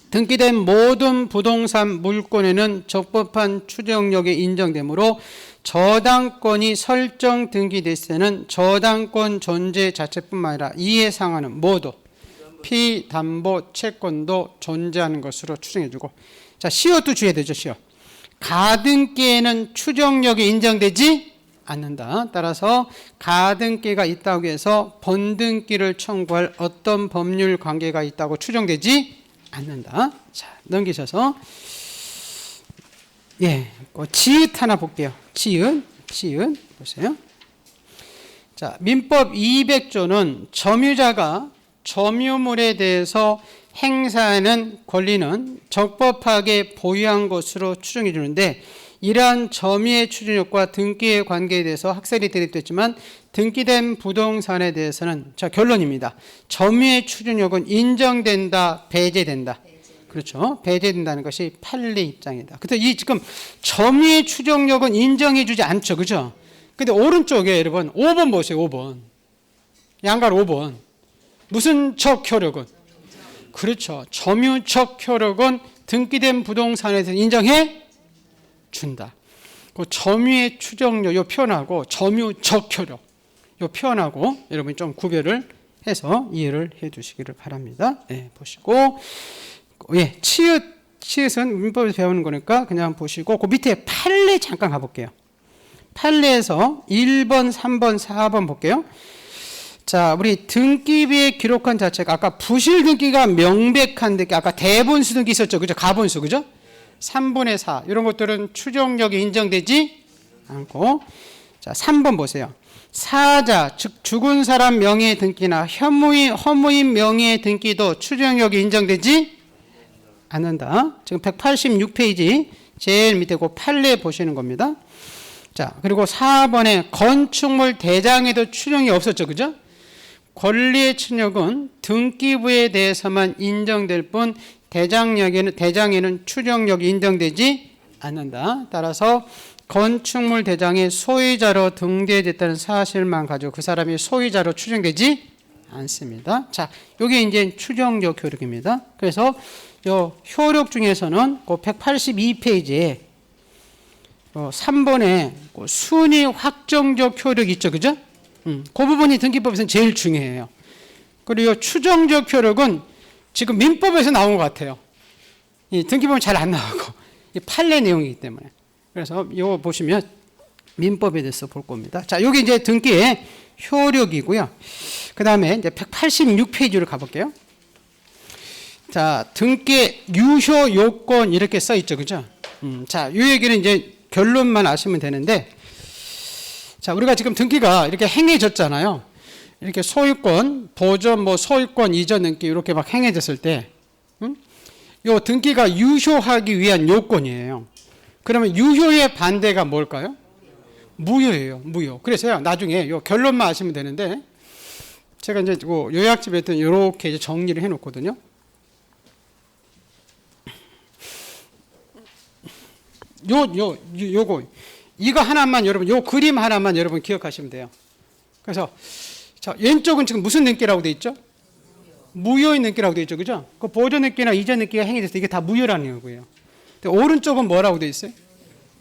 등기된 모든 부동산 물권에는 적법한 추정력이 인정되므로 저당권이 설정 등기됐을 때는 저당권 존재 자체뿐만 아니라 이에 상하는 모두 피담보 채권도 존재하는 것으로 추정해주고, 자, 시효도 주의해야 되죠. 시효. 가등기에는 추정력이 인정되지 않는다. 따라서 가등기가 있다고 해서 번등기를 청구할 어떤 법률 관계가 있다고 추정되지 않는다. 자, 넘기셔서 지읒 하나 볼게요. 지읒 보세요. 자, 민법 200조는 점유자가 점유물에 대해서 행사하는 권리는 적법하게 보유한 것으로 추정해 주는데 이러한 점유의 추진력과 등기의 관계에 대해서 학설이 대립됐지만 등기된 부동산에 대해서는 자 결론입니다. 점유의 추진력은 인정된다, 배제된다. 그렇죠. 배제된다는 것이 판례 입장이다. 근데 이 지금 점유의 추정력은 인정해주지 않죠. 그죠? 근데 오른쪽에 여러분 5번 보세요. 5번. 양갈 5번. 무슨 척 효력은? 그렇죠. 점유척 효력은 등기된 부동산에서 인정해 준다. 그 점유의 추정력 요 표현하고 점유척 효력 요 표현하고 여러분이 좀 구별을 해서 이해를 해 주시기를 바랍니다. 예, 보시고 예, 치읓은 민법에서 배우는 거니까 그냥 보시고 그 밑에 판례 잠깐 가볼게요. 판례에서 1번, 3번, 4번 볼게요. 자, 우리 등기부에 기록한 자체가 아까 부실 등기가 명백한 등기, 아까 대분수 등기 있었죠, 그죠? 가분수, 그죠? 3분의 4 이런 것들은 추정력이 인정되지 않고, 자, 3번 보세요. 사자, 즉 죽은 사람 명의 등기나 허무인 명의 등기도 추정력이 인정되지 않는다. 지금 186페이지 제일 밑에 그 판례 보시는 겁니다. 자, 그리고 4번에 건축물 대장에도 추정이 없었죠, 그죠? 권리의 추정력은 등기부에 대해서만 인정될 뿐 대장에는 추정력이 인정되지 않는다. 따라서 건축물 대장의 소유자로 등재됐다는 사실만 가지고 그 사람이 소유자로 추정되지 않습니다. 자, 이게 이제 추정력 효력입니다. 그래서 요 효력 중에서는 그 182페이지에 3번에 순위 확정적 효력이 있죠, 그죠? 그 부분이 등기법에서는 제일 중요해요. 그리고 추정적 효력은 지금 민법에서 나온 것 같아요. 이 등기법은 잘 안 나오고 이 판례 내용이기 때문에. 그래서 이거 보시면 민법에 대해서 볼 겁니다. 자, 여기 이제 등기의 효력이고요. 그 다음에 이제 186페이지로 가볼게요. 자, 등기의 유효 요건 이렇게 써 있죠, 그죠? 자, 이 얘기는 이제 결론만 아시면 되는데, 자, 우리가 지금 등기가 이렇게 행해졌잖아요. 이렇게 소유권, 보존, 소유권 이전 등기 이렇게 막 행해졌을 때, 요 등기가 유효하기 위한 요건이에요. 그러면 유효의 반대가 뭘까요? 무효예요, 무효. 그래서요, 나중에 요 결론만 아시면 되는데, 제가 이제 요약집에 이렇게 이제 정리를 해 놓거든요. 요거 이거 하나만 여러분, 요 그림 하나만 여러분 기억하시면 돼요. 그래서 자, 왼쪽은 지금 무슨 등기라고 돼 있죠? 무효인 등기라고 돼 있죠, 그죠? 그 보존 등기나 이전 등기가 행해져서 이게 다 무효라는 거고요. 오른쪽은 뭐라고 돼 있어요?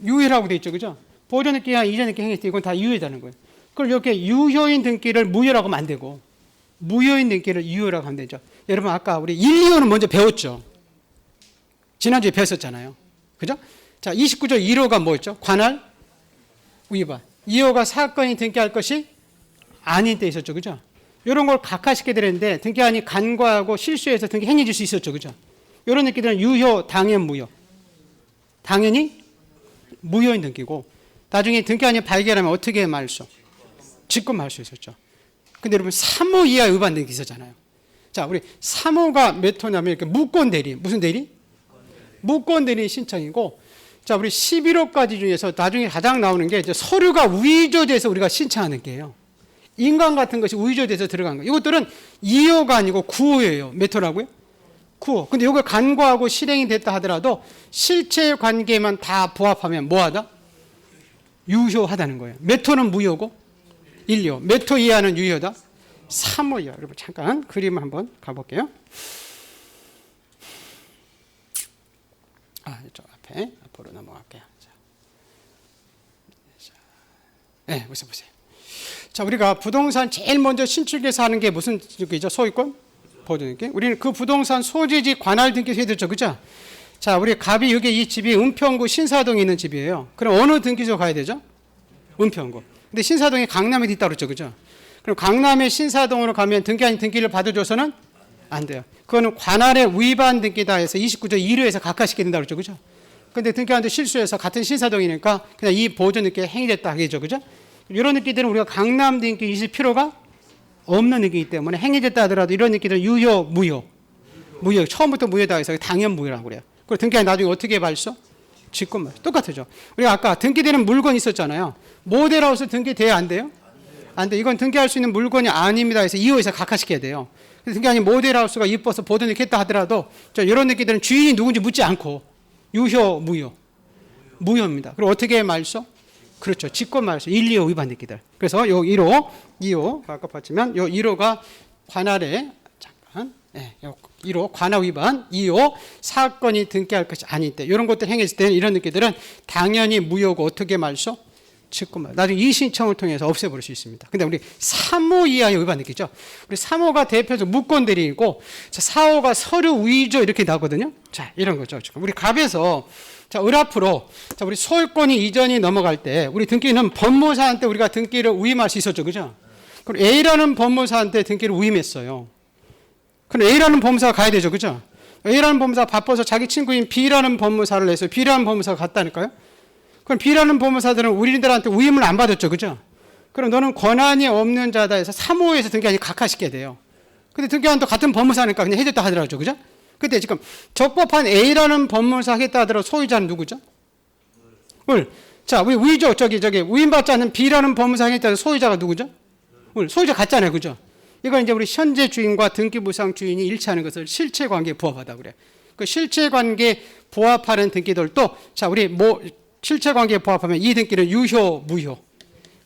유효라고 돼 있죠, 그죠? 보존 등기나 이전 등기 행해질 때 이건 다 유효라는 거예요. 그걸 이렇게 유효인 등기를 무효라고 하면 안 되고 무효인 등기를 유효라고 하면 되죠. 여러분 아까 우리 1, 2호는 먼저 배웠죠. 지난주에 배웠었잖아요, 그죠? 자, 29조 1호가 뭐였죠? 관할 위반. 2호가 사건이 등기할 것이 아닌 때 있었죠, 그죠? 이런 걸 각하시게 되는데 등기한이 간과하고 실수해서 등기 행해질 수 있었죠, 그죠? 이런 등기들은 유효, 당연 무효. 당연히 무효인 등기고, 나중에 등기한이 발견하면 어떻게 말소? 직권 말소 있었죠. 근데 여러분 3호 이하 위반 등기 있었잖아요. 자, 우리 3호가 몇 호냐면 이렇게 무권 대리, 무슨 대리? 무권 대리 신청이고, 자, 우리 11호까지 중에서 나중에 가장 나오는 게 이제 서류가 위조돼서 우리가 신청하는 게예요. 인감 같은 것이 위조돼서 들어간 거예요. 이것들은 2호가 아니고 9호예요. 몇 호라고요? 9호. 근데 이걸 간과하고 실행이 됐다 하더라도 실체 관계만 다 부합하면 뭐하다? 유효하다는 거예요. 몇 호는 무효고? 1, 2호. 몇 호 이하는 유효다? 3호요. 여러분 잠깐 그림 한번 가볼게요. 이쪽 앞에 앞으로 넘어갈게요. 네, 보세요. 자, 우리가 부동산 제일 먼저 신축해서 하는 게 무슨 등기죠? 소유권? 보존 등기. 우리는 그 부동산 소재지 관할 등기 해야 되죠, 그죠? 자, 우리 갑이 여기 이 집이 은평구 신사동에 있는 집이에요. 그럼 어느 등기소 가야 되죠? 은평구. 근데 신사동이 강남에 있다고 그랬죠, 그죠? 그럼 강남의 신사동으로 가면 등기 아닌 등기를 받아줘서는 안 돼요. 그거는 관할의 위반 등기다 해서 29조 1호에서 각하시켜야 된다고 그랬죠, 그죠? 근데 등기한테 실수해서 같은 신사동이니까 그냥 이 보존 등기 행위됐다 하겠죠, 그죠? 이런 등기들은 우리가 강남 등기 있을 필요가 없는 등기이기 때문에 행위됐다 하더라도 이런 등기들은 유효, 무효. 처음부터 무효다 해서 당연 무효라고 그래요. 그리고 등기한이 나중에 어떻게 발소? 직권 말소. 똑같죠. 우리가 아까 등기되는 물건 있었잖아요. 모델하우스 등기돼야 안 돼요? 안 돼. 이건 등기할 수 있는 물건이 아닙니다. 해서 2호에서 각하시켜야 돼요. 등기하니 모델하우스가 이뻐서 보던 이렇게 했다 하더라도 이런 느낌들은 주인이 누군지 묻지 않고 유효, 무효. 무효입니다. 그럼 어떻게 말소? 그렇죠. 직권 말소. 1, 2호 위반 느끼들. 그래서 요 1호, 2호 아까 봤지만 요 1호가 관할에 잠깐. 네, 1호 관할 위반, 2호 사건이 등기할 것이 아닐 때 이런 것들 행했을 때는 이런 느끼들은 당연히 무효고 어떻게 말소? 직권 말소. 나중에 이의신청을 통해서 없애버릴 수 있습니다. 근데 우리 3호 이하의 위반 느끼죠. 우리 3호가 대표적 무권대리이고 4호가 서류 위조 이렇게 나오거든요. 자, 이런 거죠. 우리 갑에서 자, 을 앞으로 자, 우리 소유권이 이전이 넘어갈 때 우리 등기는 법무사한테 우리가 등기를 위임할 수 있었죠. 그죠? 그럼 A라는 법무사한테 등기를 위임했어요. 그럼 A라는 법무사가 가야 되죠. 그죠? A라는 법무사가 바빠서 자기 친구인 B라는 법무사를 내서 B라는 법무사가 갔다니까요. 그럼 B라는 법무사들은 우리들한테 위임을 안 받았죠. 그죠? 그럼 너는 권한이 없는 자다 해서 3호에서 등기하니 각하시켜야 돼요. 근데 등기한 또 같은 법무사니까 그냥 해줬다 하더라고요. 그죠? 근데 지금 적법한 A라는 법무사 하겠다 하더라도 소유자는 누구죠? 자, 우리 위조, 위임받지 않는 B라는 법무사 하겠다 하더라도 소유자가 누구죠? 소유자 같잖아요. 그죠? 이건 이제 우리 현재 주인과 등기부상 주인이 일치하는 것을 실체관계에 부합하다 그래요. 그 실체관계에 부합하는 등기들도 자, 우리 실체관계에 부합하면 이 등기는 유효, 무효.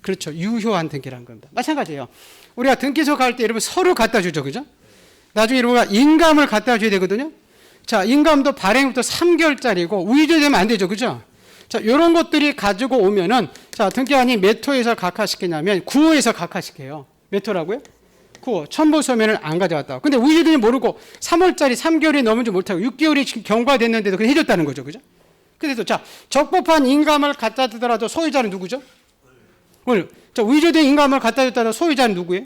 그렇죠. 유효한 등기라는 겁니다. 마찬가지예요. 우리가 등기소 갈 때 여러분 서류 갖다 주죠. 그죠? 나중에 우리가 인감을 갖다 줘야 되거든요. 자, 인감도 발행부터 3개월짜리고 위조되면 안 되죠. 그죠? 자, 이런 것들이 가지고 오면은 자, 등기관이 몇 호에서 각하시키냐면 9호에서 각하시켜요. 몇 호라고요? 9호. 첨부 서면을 안 가져왔다고. 근데 위조된지 모르고 3월짜리 3개월이 넘은지 못하고 6개월이 지금 경과됐는데도 그냥 해줬다는 거죠. 그죠? 그래서 자, 적법한 인감을 갖다 주더라도 소유자는 누구죠? 자, 위조된 인감을 갖다 줬다도 소유자는 누구예요?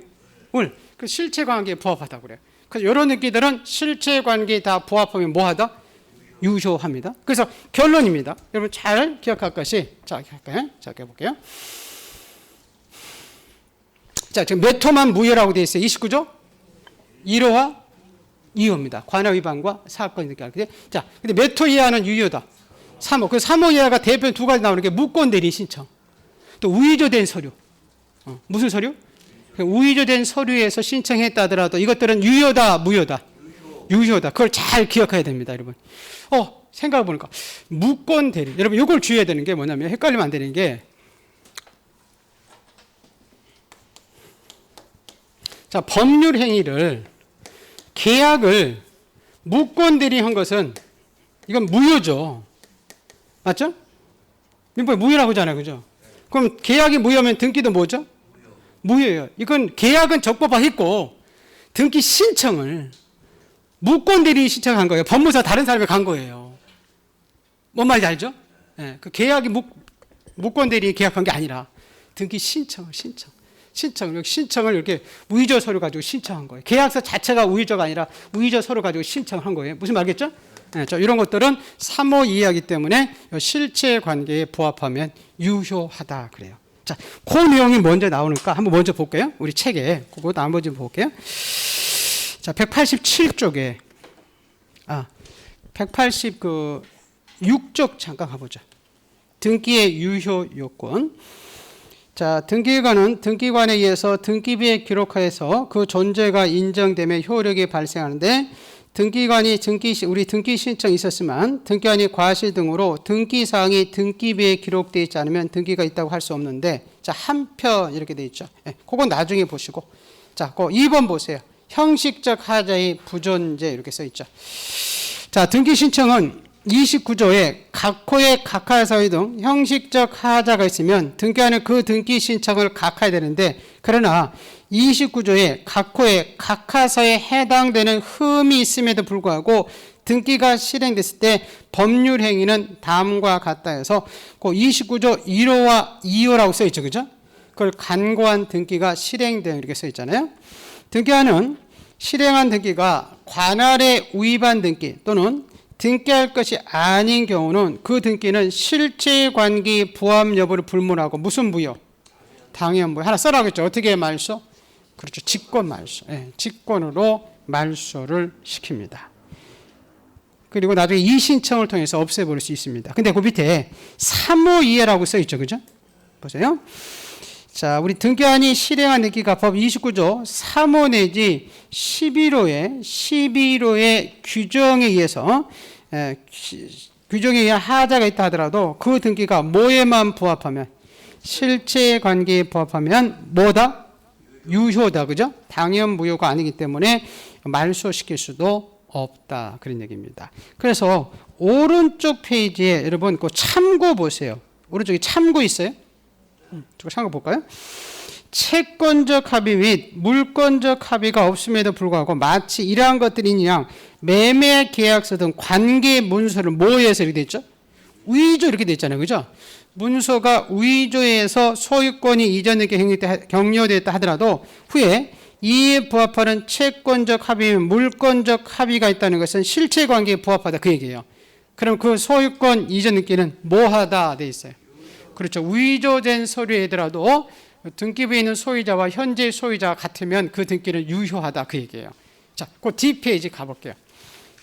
그 실체관계에 부합하다고 그래요. 그래서 이런 느끼들은 실체관계에 다 부합하면 뭐하다? 유효합니다. 그래서 결론입니다. 여러분 잘 기억할 것이 자, 할까요? 자, 해볼게요. 자, 지금 몇 호만 무효라고 되어 있어요? 29조? 1호와 2호입니다. 관할 위반과 사건 등기 할 때. 자, 근데 몇 호 이하는 유효다? 3호. 그 3호 이하가 대표 두 가지 나오는 게 무권 대리 신청. 또 위조된 서류. 무슨 서류? 위조된 서류에서 신청했다 하더라도 이것들은 유효다, 무효다? 유효다. 그걸 잘 기억해야 됩니다, 여러분. 생각해 보니까 무권 대리. 여러분 이걸 주의해야 되는 게 뭐냐면 헷갈리면 안 되는 게 자, 법률 행위를 계약을 무권 대리한 것은 이건 무효죠. 맞죠? 민법에 무효라고 하잖아요. 그죠? 그럼 계약이 무효면 등기도 뭐죠? 무효예요. 이건 계약은 적법화했고 등기 신청을 무권 대리인이 신청한 거예요. 법무사 다른 사람이 간 거예요. 뭔 말인지 알죠? 네, 그 계약이 무권 대리인이 계약한 게 아니라 등기 신청을 이렇게 위조 서류 가지고 신청한 거예요. 계약서 자체가 위조가 아니라 위조 서류 가지고 신청한 거예요. 무슨 말겠죠? 네, 이런 것들은 3호 이하이기 때문에 실체 관계에 부합하면 유효하다 그래요. 자, 그 내용이 먼저 나오니까 한번 먼저 볼게요. 우리 책에 그거 나머지 볼게요. 자, 187쪽에 186쪽 잠깐 가보자. 등기의 유효 요건. 자, 등기관은 등기관에 의해서 등기부에 기록하여서 그 존재가 인정되면 효력이 발생하는데 등기관이 우리 등기 신청이 있었지만 등기관이 과실 등으로 등기 사항이 등기부에 기록되어 있지 않으면 등기가 있다고 할 수 없는데 자, 한편 이렇게 되어 있죠. 네, 그건 나중에 보시고 자, 그 2번 보세요. 형식적 하자의 부존재 이렇게 써 있죠. 자, 등기 신청은 29조에 각호의 각하사의 등 형식적 하자가 있으면 등기관은 그 등기 신청을 각하해야 되는데 그러나 29조에 각호의 각하사에 해당되는 흠이 있음에도 불구하고 등기가 실행됐을 때 법률 행위는 다음과 같다 해서 그 29조 1호와 2호라고 써 있죠. 그죠? 그걸 간고한 등기가 실행된 이렇게 써 있잖아요. 등기관은 실행한 등기가 관할에 위반 등기 또는 등기할 것이 아닌 경우는 그 등기는 실체관계 부합 여부를 불문하고 무슨 무효? 당연 무효. 하나 써라겠죠. 어떻게 말소? 그렇죠. 직권 말소. 네, 직권으로 말소를 시킵니다. 그리고 나중에 이의신청을 통해서 없애버릴 수 있습니다. 근데 그 밑에 3호 이하라고 써 있죠. 그죠? 보세요. 자, 우리 등기관이 실행한 등기가 법 29조 3호 내지 11호의 규정에 의해서 규정에 의한 하자가 있다 하더라도 그 등기가 뭐에만 부합하면 실체 관계에 부합하면 뭐다? 유효다. 그죠? 당연 무효가 아니기 때문에 말소시킬 수도 없다. 그런 얘기입니다. 그래서 오른쪽 페이지에 여러분 그 참고 보세요. 오른쪽에 참고 있어요? 저거 참고 볼까요? 채권적 합의 및 물권적 합의가 없음에도 불구하고 마치 이러한 것들이냐 매매 계약서 등 관계 문서를 뭐해서 이렇게 됐죠? 위조 이렇게 됐잖아요. 그죠? 문서가 위조해서 소유권이 이전에게 격려됐다 하더라도 후에 이에 부합하는 채권적 합의 및 물권적 합의가 있다는 것은 실체 관계에 부합하다 그 얘기예요. 그럼 그 소유권 이전 등기는 뭐하다 돼 있어요. 그렇죠. 위조된 서류이더라도 등기부에 있는 소유자와 현재 소유자가 같으면 그 등기는 유효하다 그 얘기예요. 자, 그 뒷페이지 가볼게요.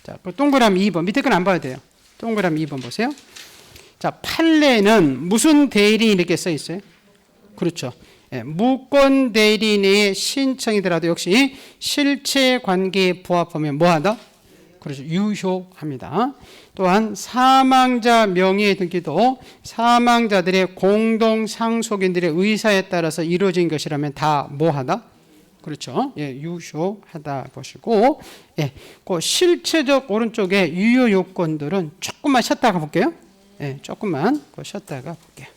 자, 그 동그라미 2번 밑에 건 안 봐도 돼요. 동그라미 2번 보세요. 자, 판례는 무슨 대리인 이렇게 써 있어요? 그렇죠. 예, 무권 대리인의 신청이더라도 역시 실체 관계에 부합하면 뭐하다? 그렇죠. 유효합니다. 또한 사망자 명의의 등기도 사망자들의 공동 상속인들의 의사에 따라서 이루어진 것이라면 다 뭐하다? 그렇죠. 예, 유효하다 보시고, 예, 그 실체적 오른쪽에 유효 요건들은 조금만 쉬었다가 볼게요. 예, 조금만 쉬었다가 볼게요.